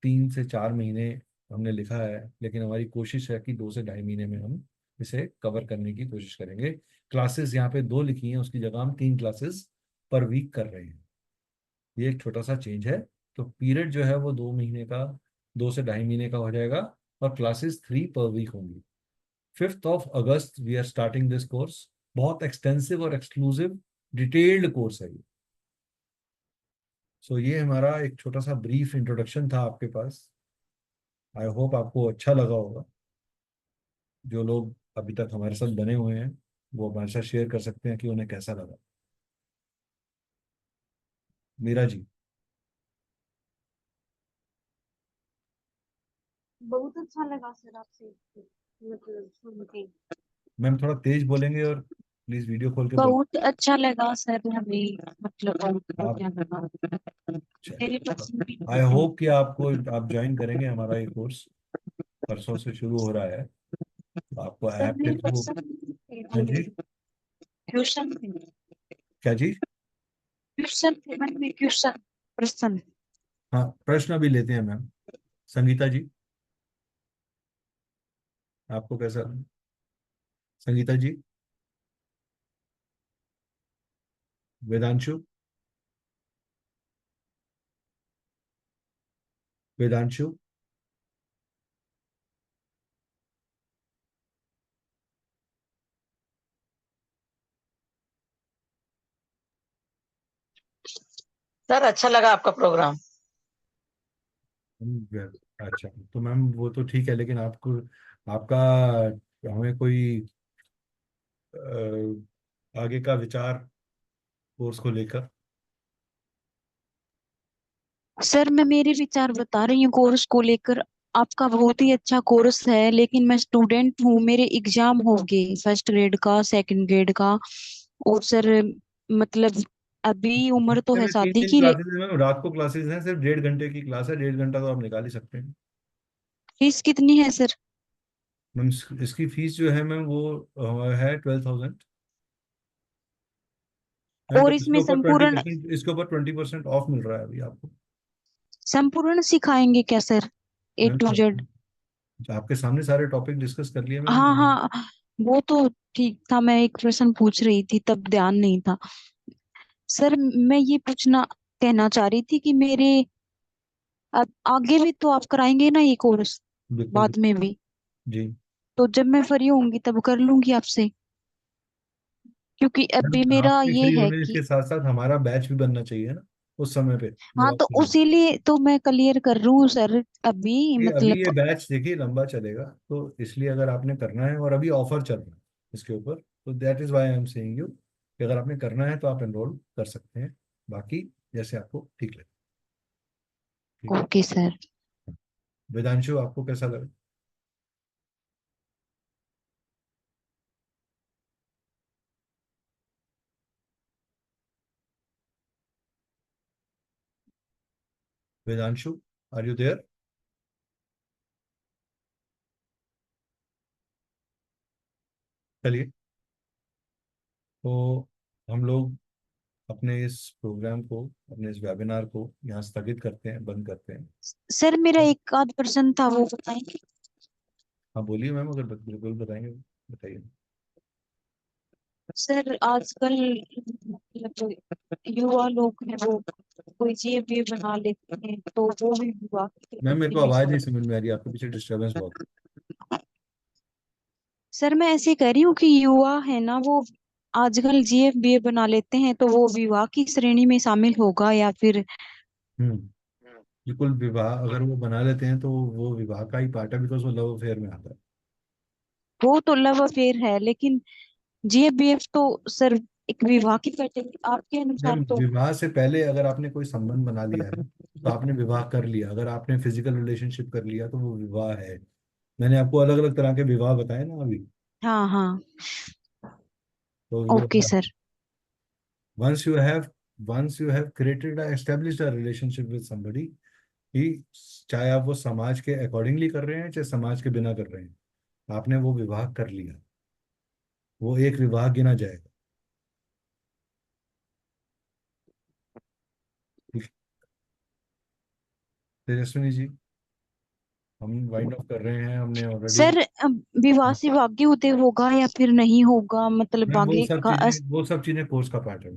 3 से 4 महीने हमने लिखा है, लेकिन हमारी कोशिश है कि 2 से ढाई महीने में हम इसे कवर करने की कोशिश करेंगे। क्लासेस यहाँ पे 2 लिखी हैं, उसकी जगह हम 3 क्लासेस पर वीक कर रहे हैं। ये एक छोटा सा चेंज है। तो पीरियड जो है वो 2 महीने का, 2 से ढाई महीने का हो जाएगा, और क्लासेस 3 पर वीक होंगी। 5 August we are starting this course. बहुत एक्सटेंसिव और एक्सक्लूसिव डिटेल्ड कोर्स है ये। सो ये हमारा एक छोटा सा ब्रीफ इंट्रोडक्शन था आपके पास। आई होप आपको अच्छा लगा होगा। जो लोग अभी तक हमारे साथ बने हुए हैं वो हमारे साथ शेयर कर सकते हैं कि उन्हें कैसा लगा। मीरा जी। बहुत अच्छा लगा सर आपसे मतलब सुन के। मैम थोड़ा तेज बोलेंगे और प्लीज वीडियो खोल के बोलें। बहुत अच्छा लगा सर हमें मतलब आप क्या लगा मेरे पसंद भी आई होप कि आपको आप ज्वाइन करेंगे हमारा ये कोर्स। परसों से शुरू हो रहा है, तो आपको सर ऐप के मेरे थ्रू। हाँ जी, ट्यूशन क्या जी? ट्यूशन में ट्यूशन प्रश्न हाँ, प्रश्न भी लेते हैं मैम। संगीता जी, आपको कैसा? संगीता जी, वेदांशु, वेदांशु, सर अच्छा लगा आपका प्रोग्राम। अच्छा तो मैम वो तो ठीक है, लेकिन आपको आपका हमें कोई आगे का विचार कोर्स को लेकर? सर मैं मेरे विचार बता रही हूँ कोर्स को लेकर। आपका बहुत ही अच्छा कोर्स है, लेकिन मैं स्टूडेंट हूँ, मेरे एग्जाम हो गए फर्स्ट ग्रेड का, सेकंड ग्रेड का। और सर मतलब अभी उम्र तो हफ्ते है में तीन शादी दिन की। क्लासेस है मैम, रात को क्लासेस हैं, सिर्फ 1.5 घंटे की क्लास है। 1.5 घंटा तो आप निकाल ही सकते हैं। फीस कितनी है सर? मैम इसकी फीस जो है मैम वो है 12,000। मैम, और तो इसमें इसके ऊपर संपूर्ण 20%, इसके ऊपर 20% ऑफ मिल रहा है अभी आपको। संपूर्ण सिखाएंगे क्या sir, A ma'am, to Z? आपके सामने सारे टॉपिक डिस्कस कर लिए हाँ मैंने। हाँ, वो तो ठीक था, मैं एक प्रश्न पूछ रही थी तब ध्यान नहीं था। सर मैं ये पूछना कहना चाह रही थी कि मेरे अब आगे भी तो आप कराएंगे ना ये कोर्स, बिल्कुल। बाद में भी? जी। तो जब मैं फ्री होंगी तब कर लूंगी आपसे, क्योंकि अभी मैम, मेरा आपके ये फ्री है होने कि के साथ साथ हमारा बैच भी बनना चाहिए ना उस समय पे, जब हाँ, आप तो फ्री हो। उसीलिए तो मैं क्लियर कर रही हूँ सर अभी, अभी ये मतलब। बैच देखिए लंबा चलेगा, तो इसलिए अगर आपने करना है, और अभी ऑफर चल रहा है इसके ऊपर, तो that is why I am saying you कि अगर आपने करना है तो आप एनरोल कर सकते हैं, बाकी जैसे आपको ठीक लगे। ठीक है। Okay sir. वेदांशु, आपको कैसा लगा? Vedanshu, are you there? चलिए, तो हम लोग अपने इस प्रोग्राम को, अपने इस वेबिनार को यहाँ स्थगित करते हैं, बंद करते हैं। सर मेरा एक आध प्रश्न था, वो बताएंगे? हाँ बोलिए मैम, अगर बिल्कुल बताएंगे, बताइए। सर आजकल मतलब युवा लोग हैं, वो कोई चीज भी बना लेते हैं, तो वो भी विवाह की मैम, मेरे को प्रकृति में आवाज नहीं शामिल। समझ में आ रही, आपके पीछे डिस्टर्बेंस बहुत। सर मैं ऐसे कह रही हूँ कि युवा है ना, वो आजकल जीएफ बीए बना लेते हैं, तो वो विवाह की श्रेणी में शामिल होगा या फिर? हम्म। बिल्कुल, विवाह अगर वो बना लेते हैं तो वो विवाह का ही पार्ट है, बिकॉज वो लव अफेयर में आता है। वो तो लव अफेयर है, लेकिन जीएफ बीएफ तो सर एक विवाह की कैटेगरी आपके अनुसार मैम, तो? विवाह से पहले अगर आपने कोई संबंध बना लिया है तो आपने विवाह कर लिया, अगर आपने फिजिकल रिलेशनशिप कर लिया तो वो विवाह है। मैंने आपको अलग अलग तरह के विवाह बताए ना अभी। हाँ हाँ। तो okay sir. once you have once you have created established a relationship with somebody, कि चाहे आप वो समाज के अकॉर्डिंगली कर रहे हैं चाहे समाज के बिना कर रहे हैं, आपने वो विवाह कर लिया, वो एक विवाह गिना जाएगा। ठीक। तेजस्विनी जी, हम वाइंड अप कर रहे हैं, हमने ऑलरेडी। सर विवाह से भाग्य उदय होगा या फिर नहीं होगा, मतलब मैम, भाग्य का वो सब चीजें कोर्स का पार्ट है।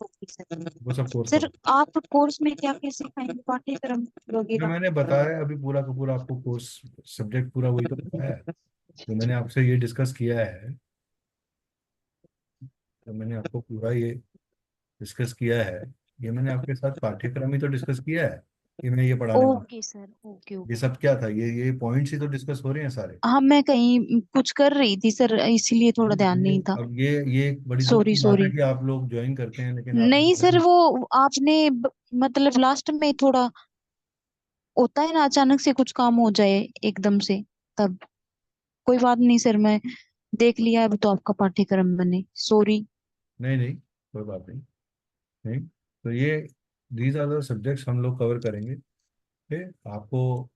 वो सब कोर्स का सर आप कोर्स में क्या क्या सिखाएंगे, पाठ्यक्रम वगैरह? मैंने बताया अभी पूरा का पूरा आपको कोर्स सब्जेक्ट पूरा वही तो बताया है, तो मैंने आपसे ये डिस्कस किया है, तो मैंने आपको पूरा ये डिस्कस किया है, ये मैंने आपके साथ पाठ्यक्रम ही तो डिस्कस किया है कि मैं ये पढ़ाने वाला। ओके सर, ओके ये ओके। सब क्या था, ये पॉइंट्स ही तो डिस्कस हो रहे हैं सारे। हाँ मैं कहीं कुछ कर रही थी सर, इसीलिए थोड़ा ध्यान नहीं था। अब ये एक बड़ी दुख सॉरी की बात है सॉरी। कि आप लोग ज्वाइन करते हैं लेकिन नहीं सर, आप। वो आपने मतलब लास्ट में थोड़ा होता है ना, अचानक से कुछ काम हो जाए एकदम से, तब। कोई बात नहीं सर, मैं देख लिया अब तो आपका पाठ्यक्रम बने, सॉरी। नहीं नहीं, कोई बात नहीं। नहीं, तो ये दीज आर द सब्जेक्ट्स हम लोग कवर करेंगे। ठीक, आपको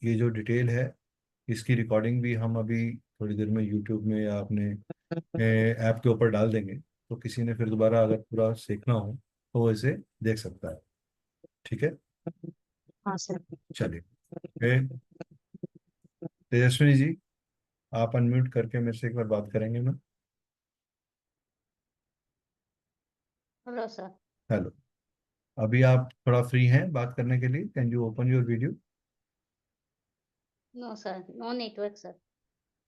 ये जो डिटेल है इसकी रिकॉर्डिंग भी हम अभी थोड़ी देर में यूट्यूब में या अपने ऐप के ऊपर डाल देंगे, तो किसी ने फिर दोबारा अगर पूरा सीखना हो तो वो इसे देख सकता है। ठीक है, हाँ सर। चलिए। तेजस्विनी जी, आप अनम्यूट करके मेरे से एक बार बात करेंगे ना? Hello sir. हेलो, अभी आप थोड़ा फ्री हैं बात करने के लिए? Can you open your video? No sir, no network sir.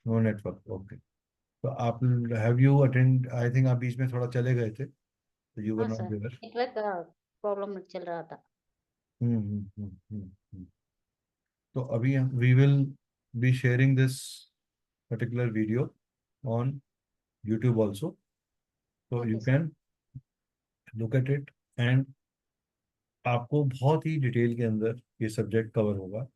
No network, okay. तो आप have you attend, I think आप बीच में थोड़ा चले गए थे, तो यू वर हाँ नॉट सर, देयर। नेटवर्क का प्रॉब्लम चल रहा था। हम्म। तो अभी we will be sharing this particular video on YouTube also, so you okay sir. can look at it, and आपको बहुत ही डिटेल के अंदर ये सब्जेक्ट कवर होगा।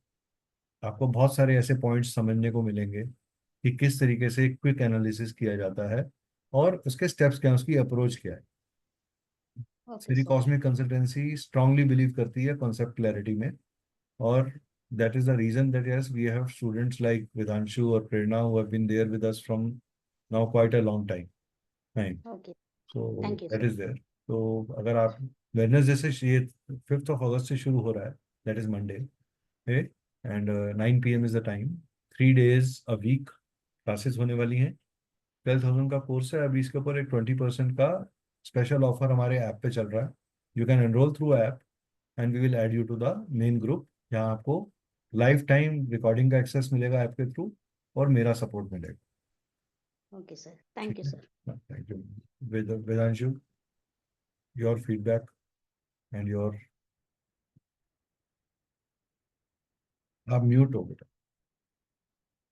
आपको बहुत सारे ऐसे पॉइंट्स समझने को मिलेंगे कि किस तरीके से क्विक एनालिसिस किया जाता है और उसके स्टेप्स क्या हैं, उसकी अप्रोच क्या है। Okay Shri sir. Cosmic consultancy strongly believe करती है कॉन्सेप्ट क्लैरिटी में, और that is the reason that yes, we have students like Vedanshu or Prerna who have been there with us from now quite a long time. Okay. तो Thank you, that sir. Is there. तो अगर आप Wednesday से, ये 5th of August से शुरू हो रहा है, that is Monday, and 9 PM is the time. 3 days a week classes होने वाली हैं। 12,000 का कोर्स है। अभी इसके ऊपर एक 20% का स्पेशल ऑफर हमारे ऐप पे चल रहा है। You can enrol through app and we will add you to the main group, जहाँ आपको लाइफ टाइम रिकॉर्डिंग का एक्सेस मिलेगा ऐप के थ्रू, और मेरा सपोर्ट मिलेगा। Okay, sir. Thank you, sir. Thank you. Vedanshu, your feedback and your, आप म्यूट हो बेटा,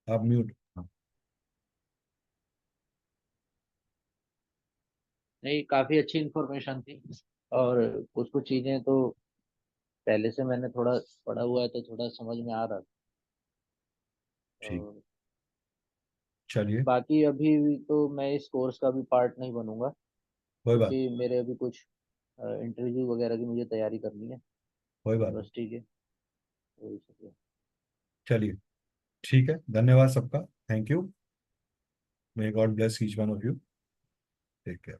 आप म्यूट। नहीं, काफी अच्छी इन्फॉर्मेशन थी, और कुछ कुछ चीजें तो पहले से मैंने थोड़ा पढ़ा हुआ है, तो थोड़ा समझ में आ रहा था। ठीक, और चलिए, बाकी अभी तो मैं इस कोर्स का भी पार्ट नहीं बनूंगा, कोई बात, क्योंकि मेरे अभी कुछ इंटरव्यू वगैरह की मुझे तैयारी करनी है कोई बात। यूनिवर्सिटी के, तो इसलिए। चलिए, ठीक है, धन्यवाद सबका, thank you. May God bless each one of you. Take care.